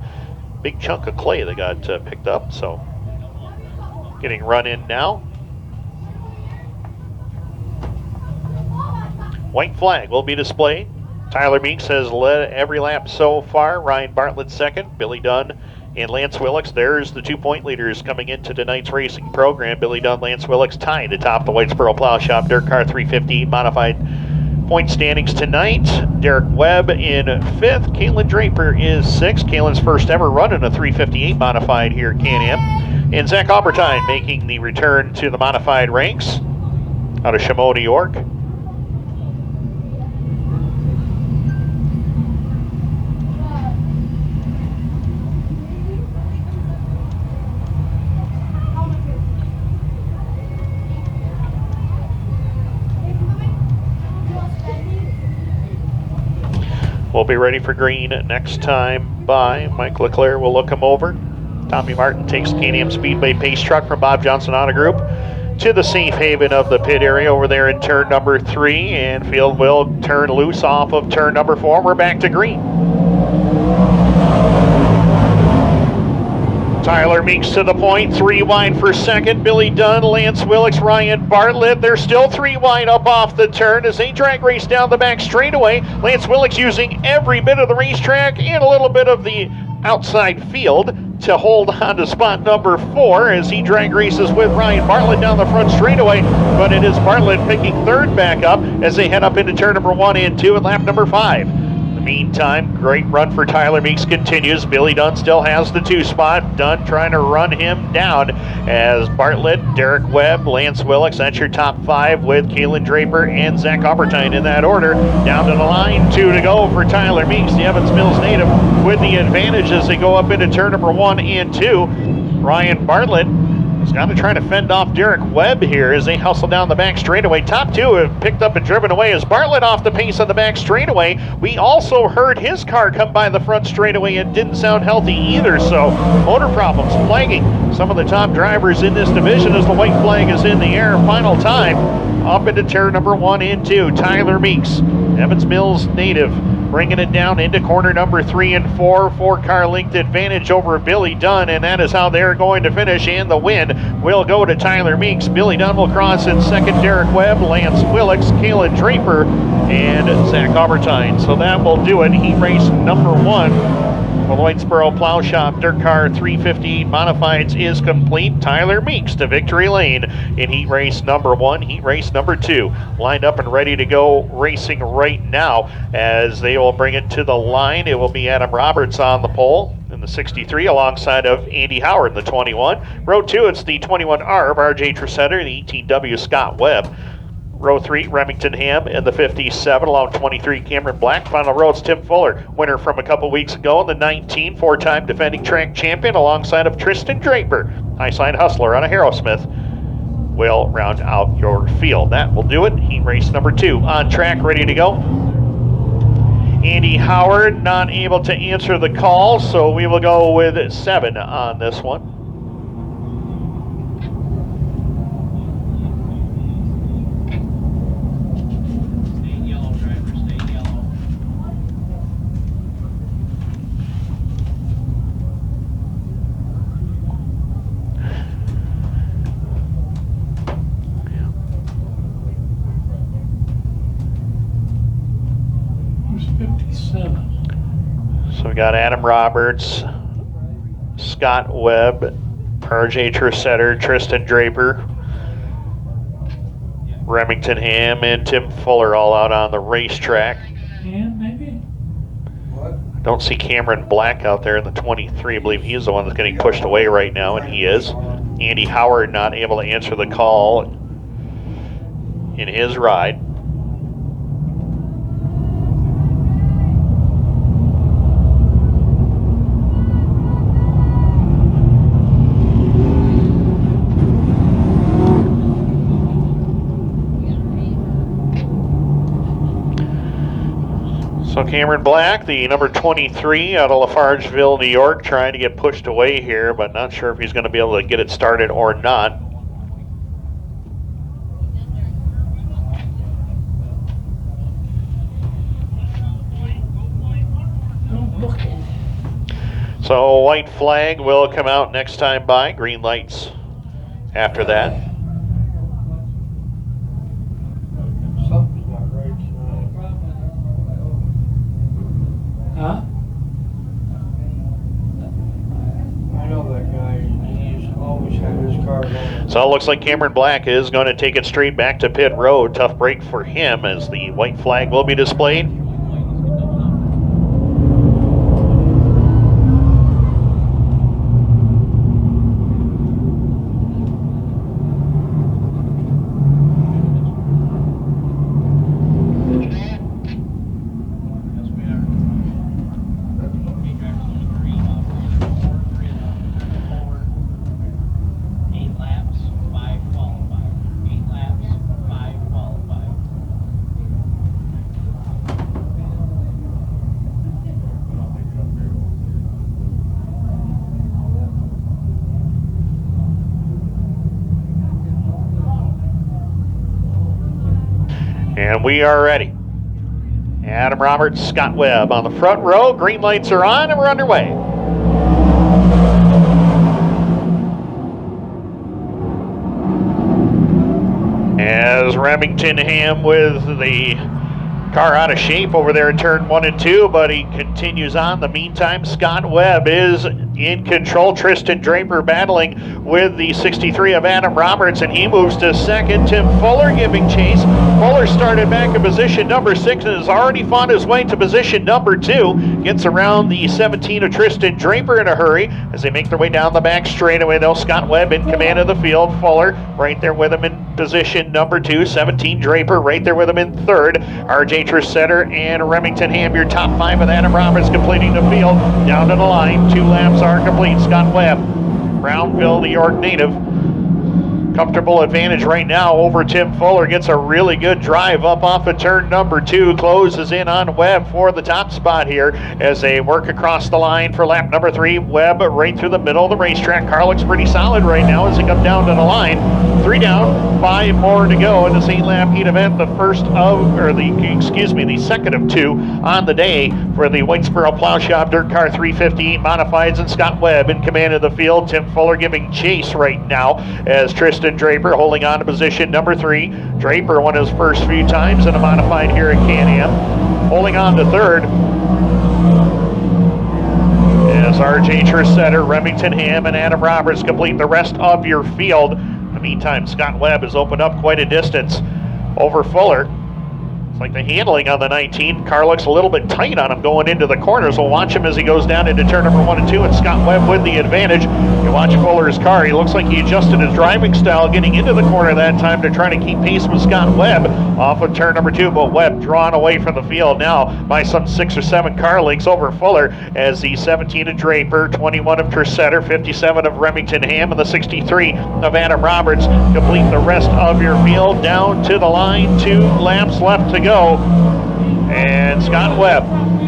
big chunk of clay that got picked up. So getting run in now. White flag will be displayed. Tyler Meeks has led every lap so far. Ryan Bartlett second. Billy Dunn and Lance Willix. There's the 2-point leaders coming into tonight's racing program. Billy Dunn, Lance Willix tied atop the Whitesboro Plow Shop ThunderCar 350 modified point standings tonight. Derek Webb in 5th. Caitlin Draper is 6th. Caitlin's first ever run in a 358 modified here at Can-Am. And Zach Albertine making the return to the modified ranks out of Chameau, New York. We'll be ready for green next time by. Mike Leclerc will look him over. Tommy Martin takes the Can-Am Speedway pace truck from Bob Johnson Auto Group to the safe haven of the pit area over there in turn number 3. And field will turn loose off of turn number 4. We're back to green. Tyler Meeks to the point, 3 wide for second. Billy Dunn, Lance Willix, Ryan Bartlett. They're still 3 wide up off the turn as they drag race down the back straightaway. Lance Willix using every bit of the racetrack and a little bit of the outside field to hold on to spot number 4 as he drag races with Ryan Bartlett down the front straightaway. But it is Bartlett picking 3rd back up as they head up into turn number 1 and 2 at lap number 5. Meantime, great run for Tyler Meeks continues. Billy Dunn still has the 2 spot. Dunn trying to run him down as Bartlett, Derek Webb, Lance Willix. That's your top 5 with Caitlin Draper and Zach Albertine in that order. Down to the line, 2 to go for Tyler Meeks, the Evans Mills native, with the advantage as they go up into turn number 1 and 2. Ryan Bartlett has got to try to fend off Derek Webb here as they hustle down the back straightaway. Top 2 have picked up and driven away as Bartlett off the pace on the back straightaway. We also heard his car come by the front straightaway and didn't sound healthy either, so motor problems plaguing some of the top drivers in this division as the white flag is in the air. Final time up into turn number 1 and 2. Tyler Meeks, Evans Mills native, bringing it down into corner number 3 and 4. 4-car length advantage over Billy Dunn, and that is how they're going to finish. And the win will go to Tyler Meeks. Billy Dunn will cross in second. Derek Webb, Lance Willix, Caitlin Draper, and Zach Albertine. So that will do it. Heat race number 1 for the Whitesboro Plow Shop ThunderCar 358 Modifieds is complete. Tyler Meeks to victory lane in heat race number 1. Heat race number 2 lined up and ready to go racing right now as they will bring it to the line. It will be Adam Roberts on the pole in the 63 alongside of Andy Howard in the 21. Row 2, it's the 21R of RJ Tresetter, the 18W Scott Webb. Row 3, Remington Ham in the 57, along 23, Cameron Black. Final row, it's Tim Fuller, winner from a couple weeks ago in the 19, 4-time defending track champion, alongside of Tristan Draper, high-side hustler on a Harrowsmith, will round out your field. That will do it. Heat race number 2 on track, ready to go. Andy Howard not able to answer the call, so we will go with 7 on this one. 57. So we got Adam Roberts, Scott Webb, RJ Trusetter, Tristan Draper, Remington Ham, and Tim Fuller all out on the racetrack. And maybe? I don't see Cameron Black out there in the 23. I believe he's the one that's getting pushed away right now, and he is. Andy Howard not able to answer the call in his ride. So Cameron Black, the number 23 out of Lafargeville, New York, trying to get pushed away here, but not sure if he's going to be able to get it started or not. So white flag will come out next time by, green lights after that. Something's not right tonight. Huh? I know that guy, he's always had his car going. So it looks like Cameron Black is going to take it straight back to pit road. Tough break for him as the white flag will be displayed. And we are ready. Adam Roberts, Scott Webb on the front row. Green lights are on and we're underway. As Remington Ham with the car out of shape over there in turn 1 and 2, but he continues on. In the meantime, Scott Webb is in control. Tristan Draper battling with the 63 of Adam Roberts, and he moves to second. Tim Fuller giving chase. Fuller started back in position number 6 and has already fought his way to position number 2. Gets around the 17 of Tristan Draper in a hurry as they make their way down the back straightaway, though. Scott Webb in command of the field. Fuller right there with him in position number 2. 17 Draper right there with him in third. RJ Trusetter and Remington Ham, your top 5 with Adam Roberts completing the field. Down to the line, 2 laps are complete. Scott Webb, Brownville, New York native. Comfortable advantage right now over Tim Fuller. Gets a really good drive up off of turn number 2. Closes in on Webb for the top spot here as they work across the line for lap number 3. Webb right through the middle of the racetrack. Car looks pretty solid right now as they come down to the line. 3 down, 5 more to go in this 8-lap heat event. The second of 2 on the day for the Whitesboro Plow Shop Dirt Car 358 Modifieds, and Scott Webb in command of the field. Tim Fuller giving chase right now as Tristan Draper holding on to position number 3. Draper won his first few times in a modified here at Can-Am. Holding on to third as RJ Trusetter, Remington Ham, and Adam Roberts complete the rest of your field. In the meantime, Scott Webb has opened up quite a distance over Fuller. It's like the handling on the 19. Car looks a little bit tight on him going into the corners. We'll watch him as he goes down into turn number 1 and 2, and Scott Webb with the advantage. You watch Fuller's car. He looks like he adjusted his driving style getting into the corner that time to try to keep pace with Scott Webb off of turn number 2, but Webb drawn away from the field now by some 6 or 7 car lengths over Fuller as the 17 of Draper, 21 of Trusetter, 57 of Remington Ham, and the 63 of Adam Roberts complete the rest of your field. Down to the line, 2 laps left to go. And Scott Webb,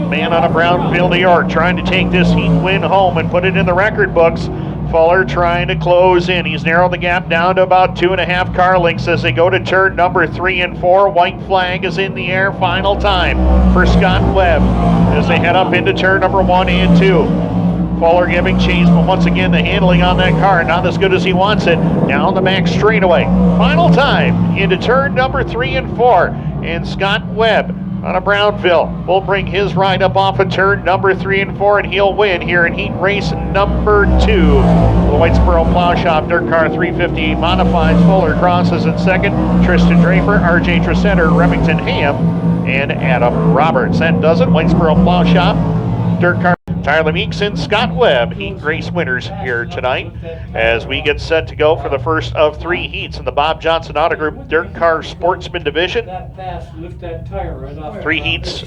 man out of Brownville, New York, trying to take this heat win home and put it in the record books. Fuller trying to close in. He's narrowed the gap down to about 2.5 car lengths as they go to turn number 3 and 4. White flag is in the air. Final time for Scott Webb as they head up into turn number 1 and 2. Fuller giving chase, but once again the handling on that car not as good as he wants it. Down the back straightaway. Final time into turn number 3 and 4. And Scott Webb out of Brownville will bring his ride up off of turn number 3 and 4, and he'll win here in heat race number 2. The Whitesboro Plow Shop Dirt Car 358 Modifieds. Fuller crosses in second. Tristan Draper, RJ Tressetter, Remington Ham, and Adam Roberts. That does it. Whitesboro Plow Shop Dirt Car. Tyler Meeks and Scott Webb, heat race winners here tonight as we get set to go for the first of 3 heats in the Bob Johnson Auto Group Dirt Car Sportsman Division. That fast, lift that tire right off. 3 heats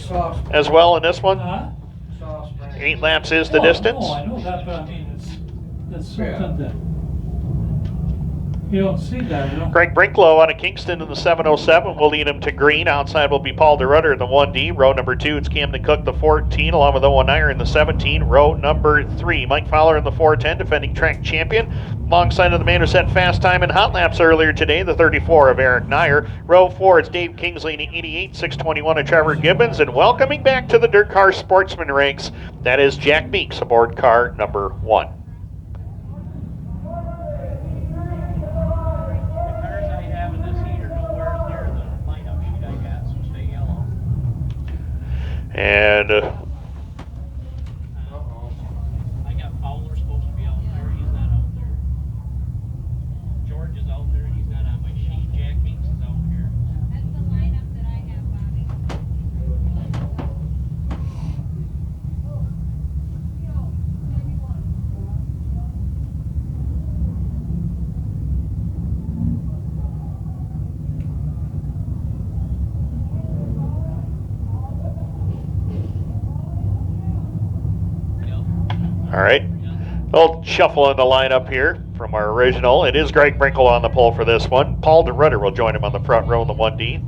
as well in this one. Huh? 8 laps is the distance. Oh, I know that, but I mean, it's something that you don't see that. You know? Greg Brinklow out of Kingston in the 707 will lead him to green. Outside will be Paul DeRutter in the 1D. Row number 2, it's Camden Cook, the 14, along with Owen Iyer in the 17. Row number 3, Mike Fowler in the 410, defending track champion. Alongside of the man who set fast time in hot laps earlier today, the 34 of Eric Nyer. Row 4, it's Dave Kingsley in the 88, 621 of Trevor Gibbons. And welcoming back to the Dirt Car Sportsman ranks, that is Jack Meeks aboard car number 1. And I got Fowler supposed to be out there. He's not out there. George is out there. He's not on my sheet. Jack Meeks is out here. That's the lineup that I have, Bobby. all right, we'll shuffle in the lineup here from our original. It is Greg Brinkle on the pole for this one. Paul DeRutter will join him on the front row in the 1D.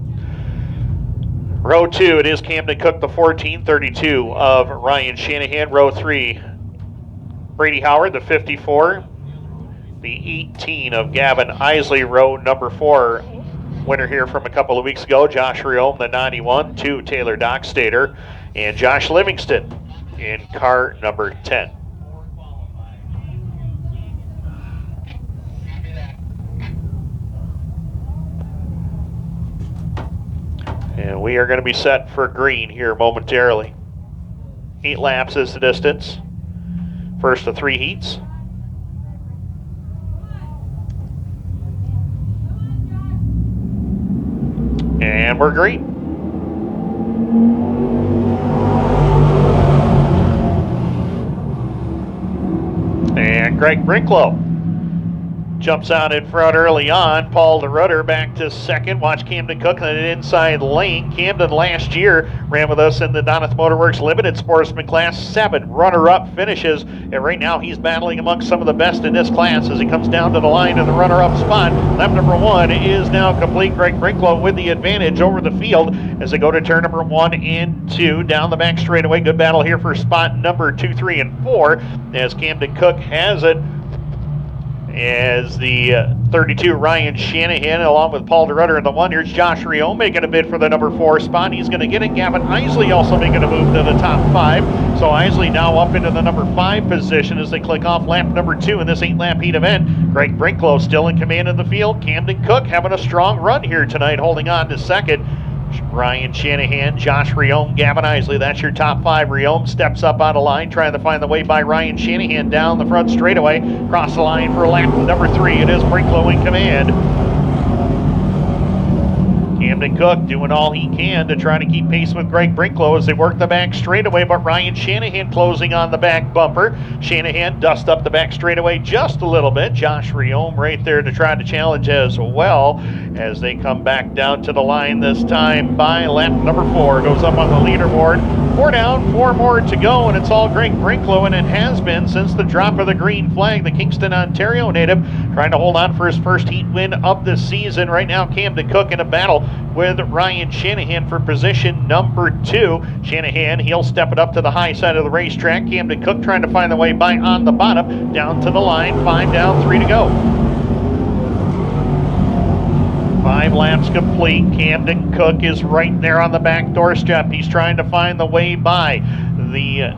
Row 2, it is Camden Cook, the 1432 of Ryan Shanahan. Row 3, Brady Howard, the 54. The 18 of Gavin Isley. Row number 4, winner here from a couple of weeks ago, Josh Riome, the 91. 2, Taylor Dockstader. And Josh Livingston in car number 10. And we are going to be set for green here momentarily. 8 laps is the distance. First of 3 heats. And we're green. And Greg Brinklow jumps out in front early on. Paul DeRutter back to second. Watch Camden Cook on an inside lane. Camden last year ran with us in the Doneth Motorworks Limited Sportsman Class 7 runner-up finishes. And right now he's battling amongst some of the best in this class as he comes down to the line in the runner-up spot. Lap number 1 is now complete. Greg Brinklow with the advantage over the field as they go to turn number 1 and 2. Down the back straightaway. Good battle here for spot number 2, 3, and 4 as Camden Cook has it. As the 32 Ryan Shanahan along with Paul DeRutter in the 1. Here's Josh Riome making a bid for the number 4 spot. He's going to get it. Gavin Isley also making a move to the top 5. So Isley now up into the number 5 position as they click off lap number 2 in this 8-lap heat event. Greg Brinklow still in command of the field. Camden Cook having a strong run here tonight, holding on to second. Ryan Shanahan, Josh Riome, Gavin Isley. That's your top 5. Riome steps up on the line, trying to find the way by Ryan Shanahan down the front straightaway. Cross the line for lap number 3. It is Brinklow in command. Camden Cook doing all he can to try to keep pace with Greg Brinklow as they work the back straightaway, but Ryan Shanahan closing on the back bumper. Shanahan dusts up the back straightaway just a little bit. Josh Riome right there to try to challenge as well as they come back down to the line this time by lap number 4. Goes up on the leaderboard. 4 down, 4 more to go, and it's all Greg Brinklow, and it has been since the drop of the green flag. The Kingston, Ontario native trying to hold on for his first heat win of the season. Right now, Camden Cook in a battle with Ryan Shanahan for position number 2. Shanahan, he'll step it up to the high side of the racetrack. Camden Cook trying to find the way by on the bottom. Down to the line, 5 down, 3 to go. 5 laps complete. Camden Cook is right there on the back doorstep. He's trying to find the way by the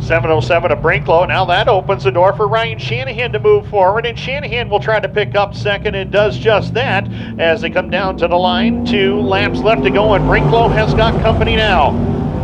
7:07 to Brinklow. Now that opens the door for Ryan Shanahan to move forward, and Shanahan will try to pick up second and does just that as they come down to the line. 2 laps left to go, and Brinklow has got company now.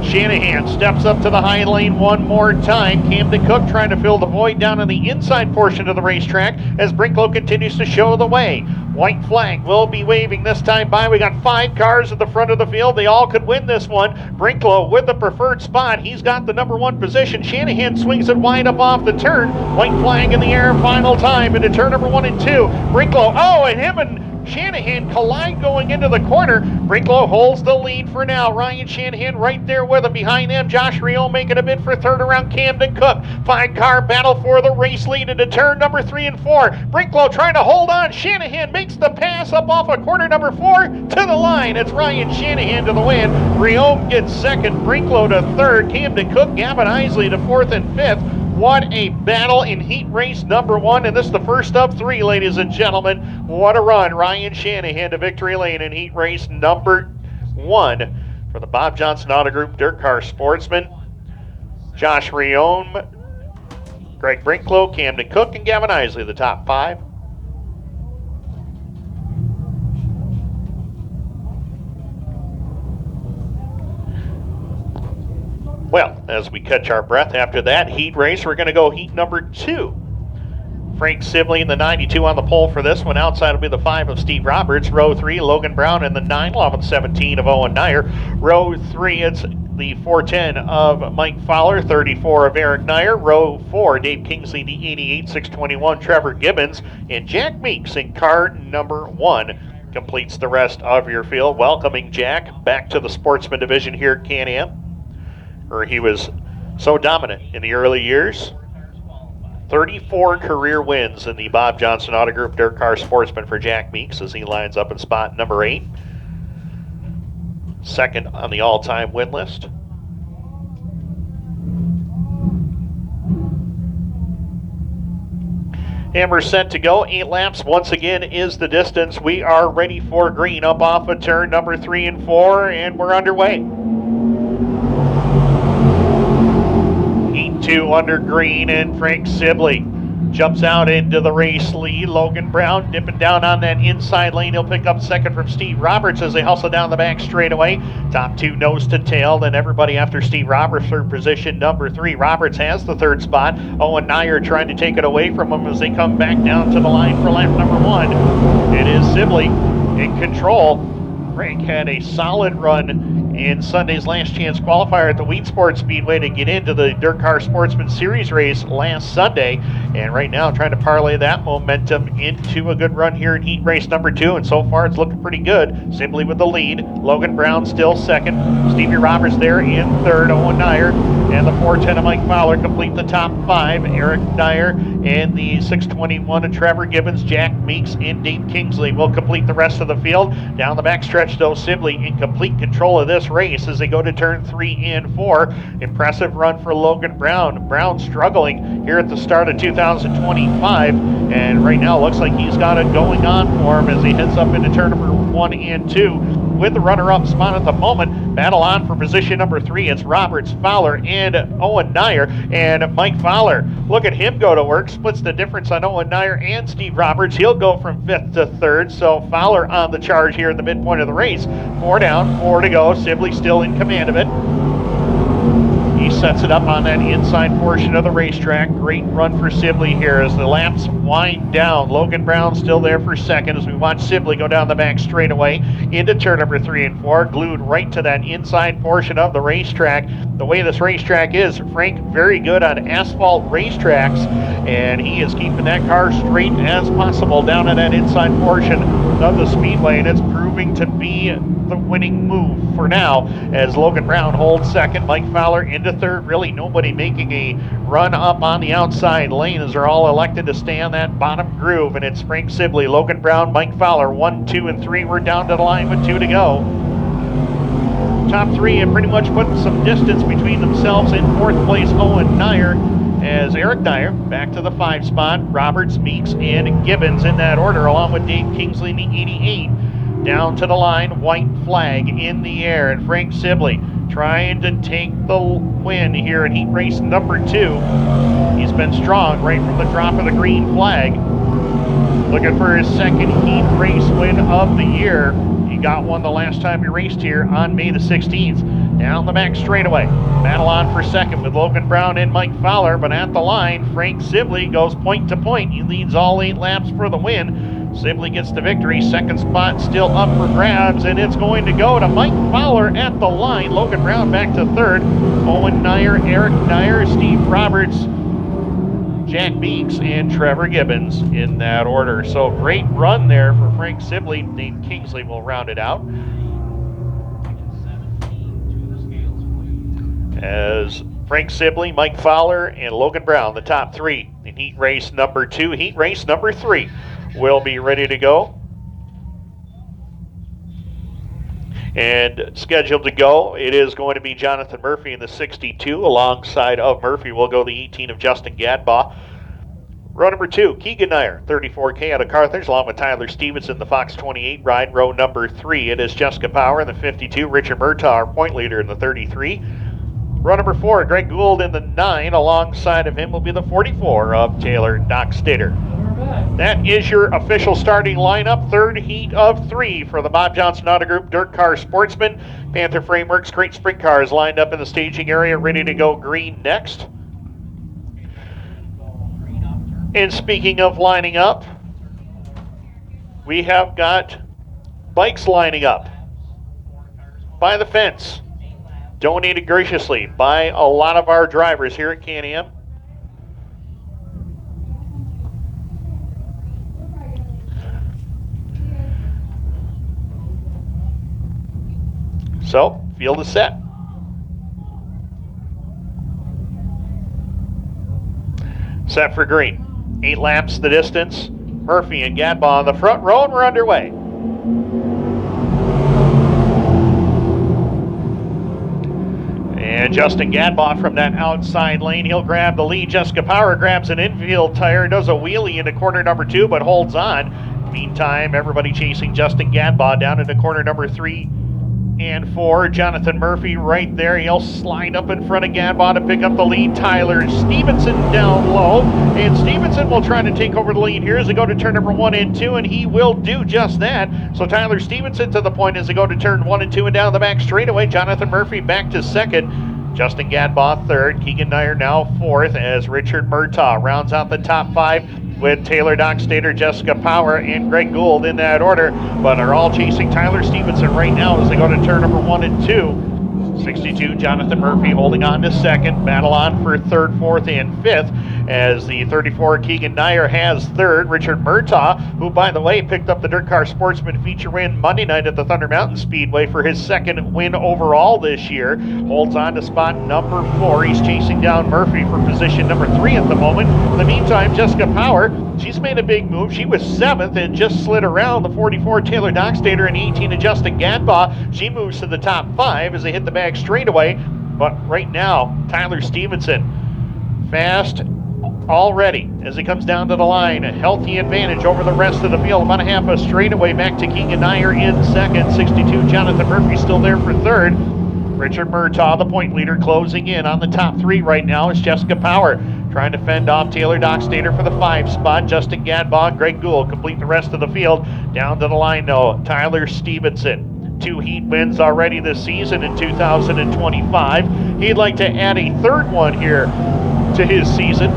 Shanahan steps up to the high lane one more time. Camden Cook trying to fill the void down on the inside portion of the racetrack as Brinklow continues to show the way. White flag will be waving this time by. We got 5 cars at the front of the field. They all could win this one. Brinklow with the preferred spot. He's got the number 1 position. Shanahan swings it wide up off the turn. White flag in the air final time into turn number 1 and 2. Brinklow, and him and Shanahan collide going into the corner. Brinklow holds the lead for now. Ryan Shanahan right there with him. Behind them, Josh Rio making a bid for third around Camden Cook. 5-car battle for the race lead into turn number 3 and 4. Brinklow trying to hold on. Shanahan makes the pass up off of corner number 4 to the line. It's Ryan Shanahan to the win. Rio gets second. Brinklow to third. Camden Cook, Gavin Isley to 4th and 5th. What a battle in heat race number 1, and this is the first of 3, ladies and gentlemen. What a run. Ryan Shanahan to victory lane in heat race number 1 for the Bob Johnson Auto Group Dirt Car Sportsman. Josh Riome, Greg Brinklow, Camden Cook, and Gavin Isley, the top 5. Well, as we catch our breath after that heat race, we're going to go heat number 2. Frank Sibley in the 92 on the pole for this one. Outside will be the 5 of Steve Roberts. Row 3, Logan Brown in the 9, 11, 17 of Owen Nyer. Row 3, it's the 410 of Mike Fowler, 34 of Eric Nyer. Row 4, Dave Kingsley, the 88, 621, Trevor Gibbons. And Jack Meeks in car number 1 completes the rest of your field. Welcoming Jack back to the Sportsman Division here at Can-Am, where he was so dominant in the early years. 34 career wins in the Bob Johnson Auto Group Dirt Car Sportsman for Jack Meeks as he lines up in spot number 8. Second on the all-time win list. Hammer set to go. 8 laps once again is the distance. We are ready for green up off of turn number 3 and 4, and we're underway. Heat 2 under green, and Frank Sibley jumps out into the race lead. Logan Brown dipping down on that inside lane. He'll pick up second from Steve Roberts as they hustle down the back straightaway. Top 2 nose to tail. Then everybody after Steve Roberts for position number 3. Roberts has the 3rd spot. Owen Nyer trying to take it away from him as they come back down to the line for lap number 1. It is Sibley in control. Frank had a solid run in Sunday's last chance qualifier at the Wheat Sports Speedway to get into the Dirt Car Sportsman Series race last Sunday, and right now trying to parlay that momentum into a good run here in heat race number 2, and so far it's looking pretty good. Sibley with the lead. Logan Brown still second. Stevie Roberts there in 3rd. Owen Nyer and the 410 of Mike Fowler complete the top 5. Eric Nyer and the 621 of Trevor Gibbons. Jack Meeks and Dave Kingsley will complete the rest of the field. Down the backstretch though, Sibley in complete control of this race as they go to turn 3 and 4. Impressive run for Logan Brown. Brown struggling here at the start of 2025, and right now looks like he's got it going on for him as he heads up into turn number 1 and 2 with the runner-up spot at the moment. Battle on for position number 3. It's Roberts, Fowler, and Owen Nyer. And Mike Fowler, look at him go to work. Splits the difference on Owen Nyer and Steve Roberts. He'll go from 5th to 3rd. So Fowler on the charge here in the midpoint of the race. 4 down, 4 to go. Sibley still in command of it. He sets it up on that inside portion of the racetrack. Great run for Sibley here as the laps wind down. Logan Brown still there for second as we watch Sibley go down the back straightaway into turn number 3 and 4, glued right to that inside portion of the racetrack. The way this racetrack is, Frank very good on asphalt racetracks, and he is keeping that car straight as possible down in that inside portion of the speedway, and it's proving to be the winning move for now as Logan Brown holds second. Mike Fowler into 3rd. Really nobody making a run up on the outside lane as they're all elected to stay on that bottom groove, and it's Frank Sibley, Logan Brown, Mike Fowler, 1, 2, and 3. We're down to the line with 2 to go. Top 3 have pretty much put some distance between themselves. In 4th place, Owen Nyer, as Eric Nyer back to the 5 spot. Roberts, Meeks, and Gibbons in that order, along with Dave Kingsley in the 88. down to the line, white flag in the air, and Frank Sibley trying to take the win here in heat race number 2. He's been strong right from the drop of the green flag. Looking for his second heat race win of the year. He got one the last time he raced here on May the 16th. Down the back straightaway. Battle on for second with Logan Brown and Mike Fowler, but at the line, Frank Sibley goes point to point. He leads all 8 laps for the win. Sibley gets the victory. Second spot still up for grabs, and it's going to go to Mike Fowler at the line. Logan Brown back to third. Owen Nyer, Eric Nyer, Steve Roberts, Jack Beeks, and Trevor Gibbons in that order. So great run there for Frank Sibley. Nate Kingsley will round it out. As Frank Sibley, Mike Fowler, and Logan Brown, the top 3 in heat race number 2. Heat race number 3 will be ready to go. And scheduled to go, it is going to be Jonathan Murphy in the 62. Alongside of Murphy will go the 18 of Justin Gadbaugh. Row number 2, Keegan Nyer, 34K out of Carthage, along with Tyler Stevenson, the Fox 28 ride. Row number 3, it is Jessica Power in the 52. Richard Murtaugh, our point leader, in the 33. Row number 4, Greg Gould in the 9. Alongside of him will be the 44 of Taylor Dockstader. That is your official starting lineup. Third heat of 3 for the Bob Johnson Auto Group Dirt Car Sportsman. Panther Frameworks Great Sprint Cars lined up in the staging area, ready to go green next. And speaking of lining up, we have got bikes lining up by the fence, donated graciously by a lot of our drivers here at Can-Am. So, field is set. Set for green. 8 laps the distance. Murphy and Gadbaugh on the front row, and we're underway. And Justin Gadbaugh from that outside lane, he'll grab the lead. Jessica Power grabs an infield tire, does a wheelie into corner number 2, but holds on. Meantime, everybody chasing Justin Gadbaugh down into corner number 3 and 4. Jonathan Murphy right there. He'll slide up in front of Gadbaugh to pick up the lead. Tyler Stevenson down low. And Stevenson will try to take over the lead here as they go to turn number 1 and 2, and he will do just that. So Tyler Stevenson to the point as they go to turn 1 and 2 and down the back straightaway. Jonathan Murphy back to second. Justin Gadbaugh third. Keegan Nyer now 4th as Richard Murtaugh rounds out the top 5 with Taylor Dockstader, Jessica Power, and Greg Gould in that order, but are all chasing Tyler Stevenson right now as they go to turn number 1 and 2. 62, Jonathan Murphy holding on to second. Battle on for third, fourth, and fifth as the 34 Keegan Nyer has third. Richard Murtaugh, who, by the way, picked up the Dirt Car Sportsman feature win Monday night at the Thunder Mountain Speedway for his second win overall this year, holds on to spot number 4. He's chasing down Murphy for position number 3 at the moment. In the meantime, Jessica Power, she's made a big move. She was 7th and just slid around the 44 Taylor Dockstader and 18 to Justin Gadbaugh. She moves to the top 5 as they hit the bag straightaway. But right now, Tyler Stevenson, fast already as he comes down to the line. A healthy advantage over the rest of the field. About a half a straightaway back to Keegan Nyer in second. 62, Jonathan Murphy still there for third. Richard Murtaugh, the point leader, closing in on the top 3 right now is Jessica Power, trying to fend off Taylor Dockstader for the 5 spot. Justin Gadbaugh, Greg Gould complete the rest of the field. Down to the line now, Tyler Stevenson. 2 heat wins already this season in 2025. He'd like to add a third one here to his season.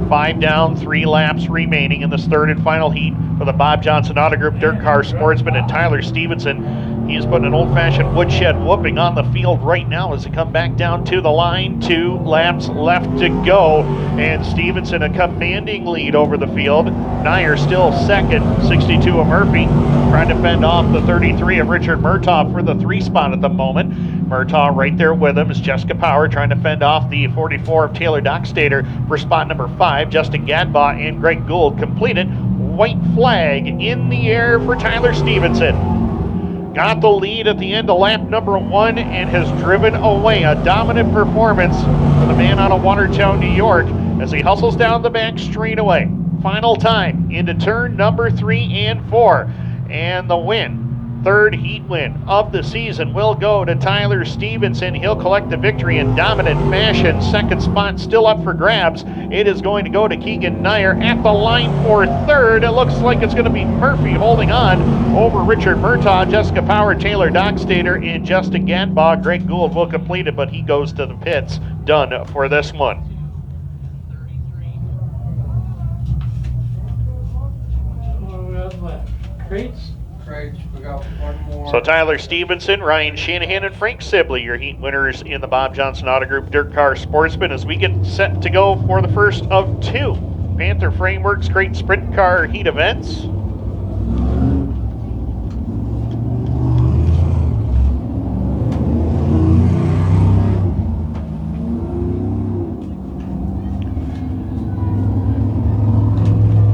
5 down, 3 laps remaining in this third and final heat for the Bob Johnson Auto Group Dirt Car Sportsman and Tyler Stevenson. He's putting an old-fashioned woodshed whooping on the field right now as they come back down to the line. 2 laps left to go, and Stevenson a commanding lead over the field. Nyer still second, 62 of Murphy, trying to fend off the 33 of Richard Murtaugh for the 3 spot at the moment. Murtaugh right there with him is Jessica Power trying to fend off the 44 of Taylor Dockstader for spot number 5. Justin Gadbaugh and Greg Gould completed. White flag in the air for Tyler Stevenson. Got the lead at the end of lap number 1 and has driven away a dominant performance for the man out of Watertown, New York, as he hustles down the back straightaway. final time into turn number 3 and 4. And the win, third heat win of the season, will go to Tyler Stevenson. He'll collect the victory in dominant fashion. Second spot still up for grabs. It is going to go to Keegan Nair at the line for third. It looks like it's going to be Murphy holding on over Richard Murtaugh, Jessica Power, Taylor Dockstader, and Justin Ganbaugh. Greg Gould will complete it, but he goes to the pits. Done for this one. What do we have left? Crates? Crates, we got one more. So Tyler Stevenson, Ryan Shanahan, and Frank Sibley, your heat winners in the Bob Johnson Auto Group Dirt Car Sportsman, as we get set to go for the first of 2 Panther Frameworks Great Sprint Car Heat events.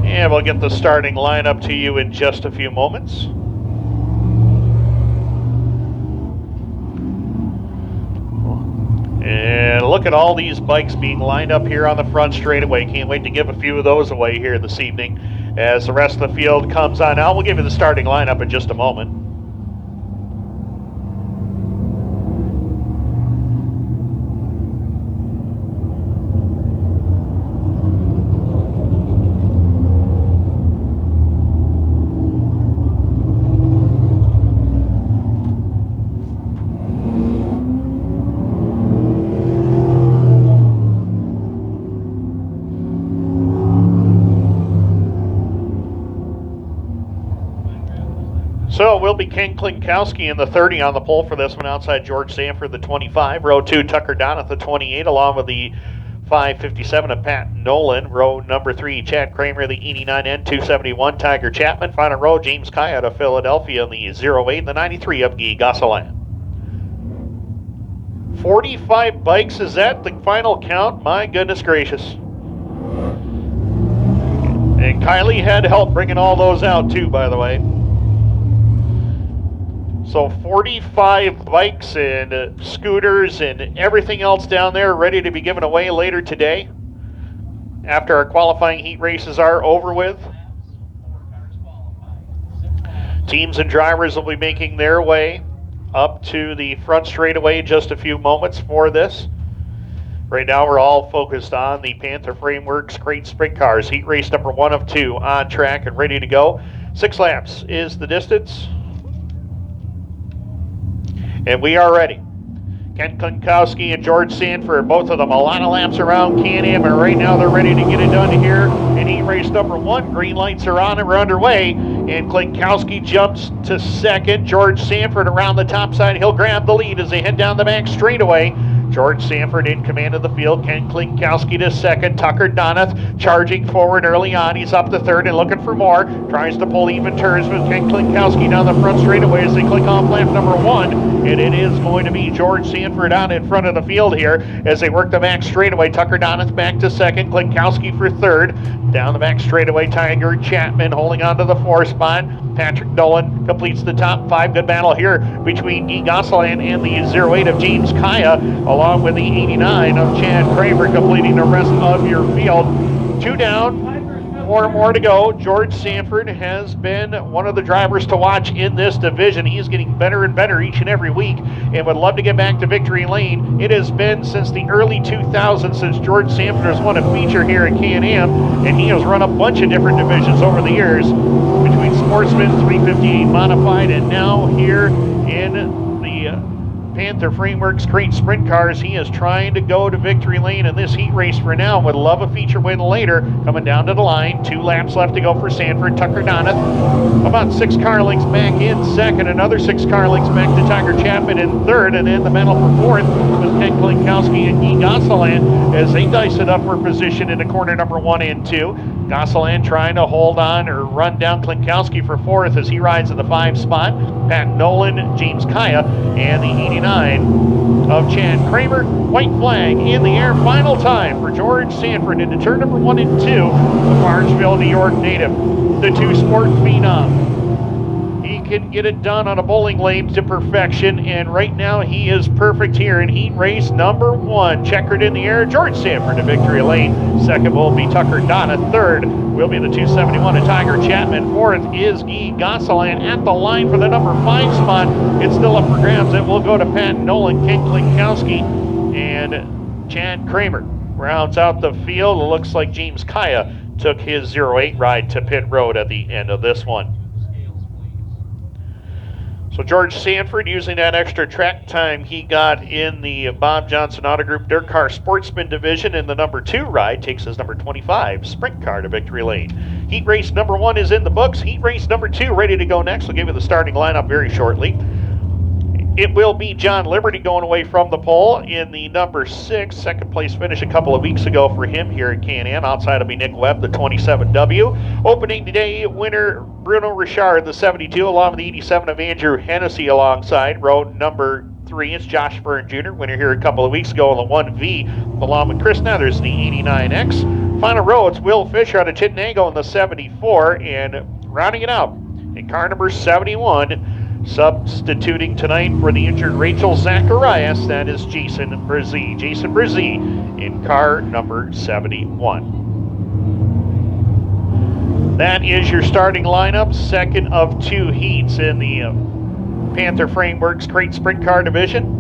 And we'll get the starting lineup to you in just a few moments. And look at all these bikes being lined up here on the front straightaway. Can't wait to give a few of those away here this evening as the rest of the field comes on out. We'll give you the starting lineup in just a moment. So it will be Ken Klinkowski in the 30 on the pole for this one, outside George Sanford, the 25. Row 2, Tucker Donath, the 28, along with the 557 of Pat Nolan. Row number 3, Chad Kramer, the 89 and 271, Tiger Chapman. Final row, James Kaya out of Philadelphia, the 08, the 93 of Guy Gosselin. 45 bikes, is that the final count? My goodness gracious. And Kylie had help bringing all those out too, by the way. So 45 bikes and scooters and everything else down there ready to be given away later today after our qualifying heat races are over with. Teams and drivers will be making their way up to the front straightaway in just a few moments for this. Right now we're all focused on the Panther Frameworks Great Sprint Cars. Heat race number 1 of 2 on track and ready to go. 6 laps is the distance. And we are ready. Ken Klinkowski and George Sanford, both of them a lot of laps around Can-Am, and right now they're ready to get it done here in heat race number 1. Green lights are on and we're underway, and Klinkowski jumps to second. George Sanford around the top side. He'll grab the lead as they head down the back straightaway. George Sanford in command of the field. Ken Klinkowski to second. Tucker Donath charging forward early on. He's up to third and looking for more. Tries to pull even turns with Ken Klinkowski down the front straightaway as they click off lap number 1. And it is going to be George Sanford out in front of the field here as they work the back straightaway. Tucker Donath back to second. Klinkowski for third. Down the back straightaway, Tiger Chapman holding on to the 4 spot. Patrick Nolan completes the top 5. Good battle here between Guy Gosselin and the 08 of James Kaya, along with the 89 of Chad Kramer completing the rest of your field. 2 down, 4 more to go. George Sanford has been one of the drivers to watch in this division. He's getting better and better each and every week and would love to get back to victory lane. It has been since the early 2000s since George Sanford has won a feature here at Can-Am, and he has run a bunch of different divisions over the years between Sportsman, 358 Modified, and now here in the Panther Frameworks Great Sprint Cars. He is trying to go to victory lane in this heat race for now. Would love a feature win later. Coming down to the line. 2 laps left to go for Sanford. Tucker Donath about 6 car lengths back in second. Another 6 car lengths back to Tiger Chapman in third. And then the battle for fourth with Ken Klinkowski and Guy Gosselin as they dice it up for position into corner number 1 and 2. Gosselin trying to hold on or run down Klinkowski for fourth as he rides at the 5 spot. Pat Nolan, James Kaya, and the 89 of Chad Kramer. White flag in the air. Final time for George Sanford into turn number 1 and 2. The Barnesville, New York native, the 2-sport phenom. He can get it done on a bowling lane to perfection, and right now he is perfect here in heat race number 1. Checkered in the air, George Sanford to victory lane. Second will be Tucker Donna. Third will be the 271 of Tiger Chapman. Fourth is Guy Gosselin at the line for the number 5 spot. It's still up for grabs. It will go to Pat Nolan, Ken Klinkowski, and Chad Kramer. Rounds out the field. It looks like James Kaya took his 08 ride to pit road at the end of this one. So George Sanford, using that extra track time he got in the Bob Johnson Auto Group Dirt Car Sportsman Division in the number 2 ride, takes his number 25 sprint car to victory lane. Heat race number 1 is in the books. Heat race number 2 ready to go next. We'll give you the starting lineup very shortly. It will be John Liberty going away from the pole in the number 6. Second place finish a couple of weeks ago for him here at Can-Am. Outside will be Nick Webb, the 27W. Opening today, winner Bruno Richard, the 72, along with the 87 of Andrew Hennessy alongside. Row number 3 is Josh Byrne Jr., winner here a couple of weeks ago in the 1V, along with Chris Nethers, the 89X. Final row, it's Will Fisher out of Chittenango in the 74, and rounding it out in car number 71, substituting tonight for the injured Rachel Zacharias, that is Jason Brzee. Jason Brzee in car number 71. That is your starting lineup, second of 2 heats in the Panther Frameworks Crate Sprint Car Division.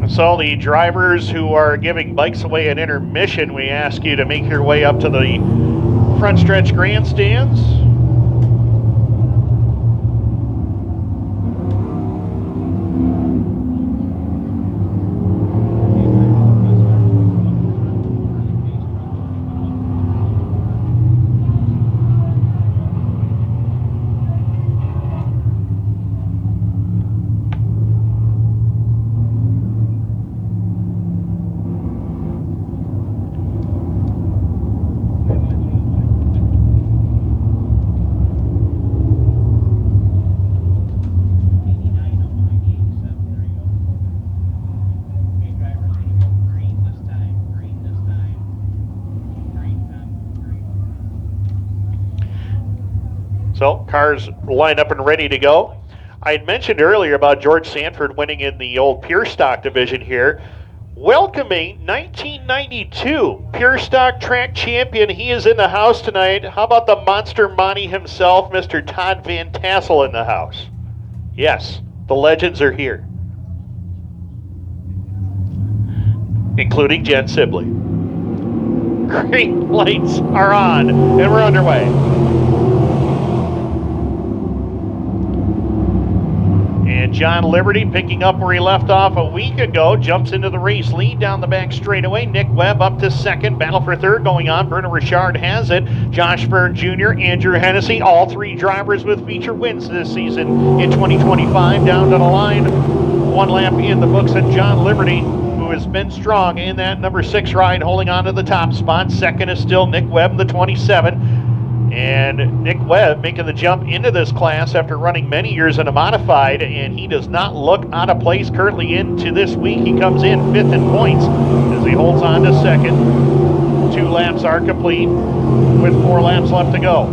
So the drivers who are giving bikes away at intermission, we ask you to make your way up to the front stretch grandstands. So cars lined up and ready to go. I had mentioned earlier about George Sanford winning in the old Pure Stock division here. Welcoming 1992 Pure Stock track champion. He is in the house tonight. How about the Monster Monty himself, Mr. Todd Van Tassel in the house? Yes, the legends are here, including Jen Sibley. Green lights are on, and we're underway. And John Liberty, picking up where he left off a week ago, jumps into the race lead down the back straightaway. Nick Webb up to second. Battle for third going on. Bruno Richard has it. Josh Byrne Jr., Andrew Hennessy, all 3 drivers with feature wins this season in 2025. Down to the line, 1 lap in the books, and John Liberty, who has been strong in that number 6 ride, holding on to the top spot. Second is still Nick Webb, the 27. And Nick Webb making the jump into this class after running many years in a modified, and he does not look out of place currently into this week. He comes in 5th in points as he holds on to second. 2 laps are complete with 4 laps left to go.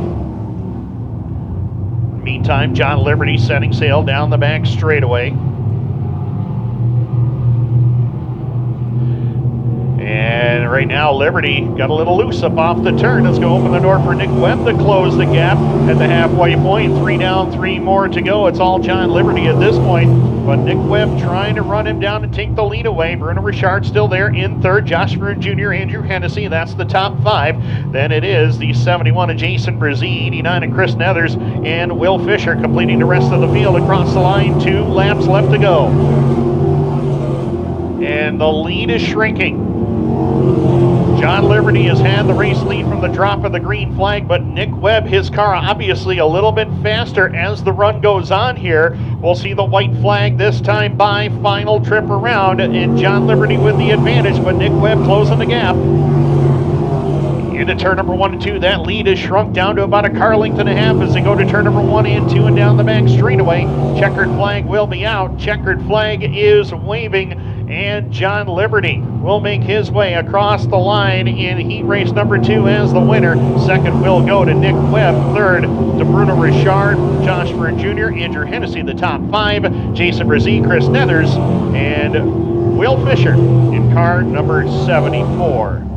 Meantime, John Liberty setting sail down the back straightaway. And right right now, Liberty got a little loose up off the turn. Let's go open the door for Nick Webb to close the gap at the halfway point. 3 down, 3 more to go. It's all John Liberty at this point, but Nick Webb trying to run him down and take the lead away. Bruno Richard still there in third. Josh Ford Jr., Andrew Hennessy, that's the top 5. Then it is the 71 of Jason Brzee, 89 of Chris Nethers, and Will Fisher completing the rest of the field across the line. 2 laps left to go. And the lead is shrinking. John Liberty has had the race lead from the drop of the green flag, but Nick Webb, his car obviously a little bit faster as the run goes on here. We'll see the white flag this time by final trip around, and John Liberty with the advantage, but Nick Webb closing the gap. Into turn number 1 and 2, that lead is shrunk down to about a car length and a half as they go to turn number 1 and 2 and down the back straightaway. Checkered flag will be out. Checkered flag is waving, and John Liberty will make his way across the line in heat race number 2 as the winner. Second will go to Nick Webb. Third to Bruno Richard, Josh Ford Jr., Andrew Hennessy, the top 5, Jason Brzee, Chris Nethers, and Will Fisher in car number 74.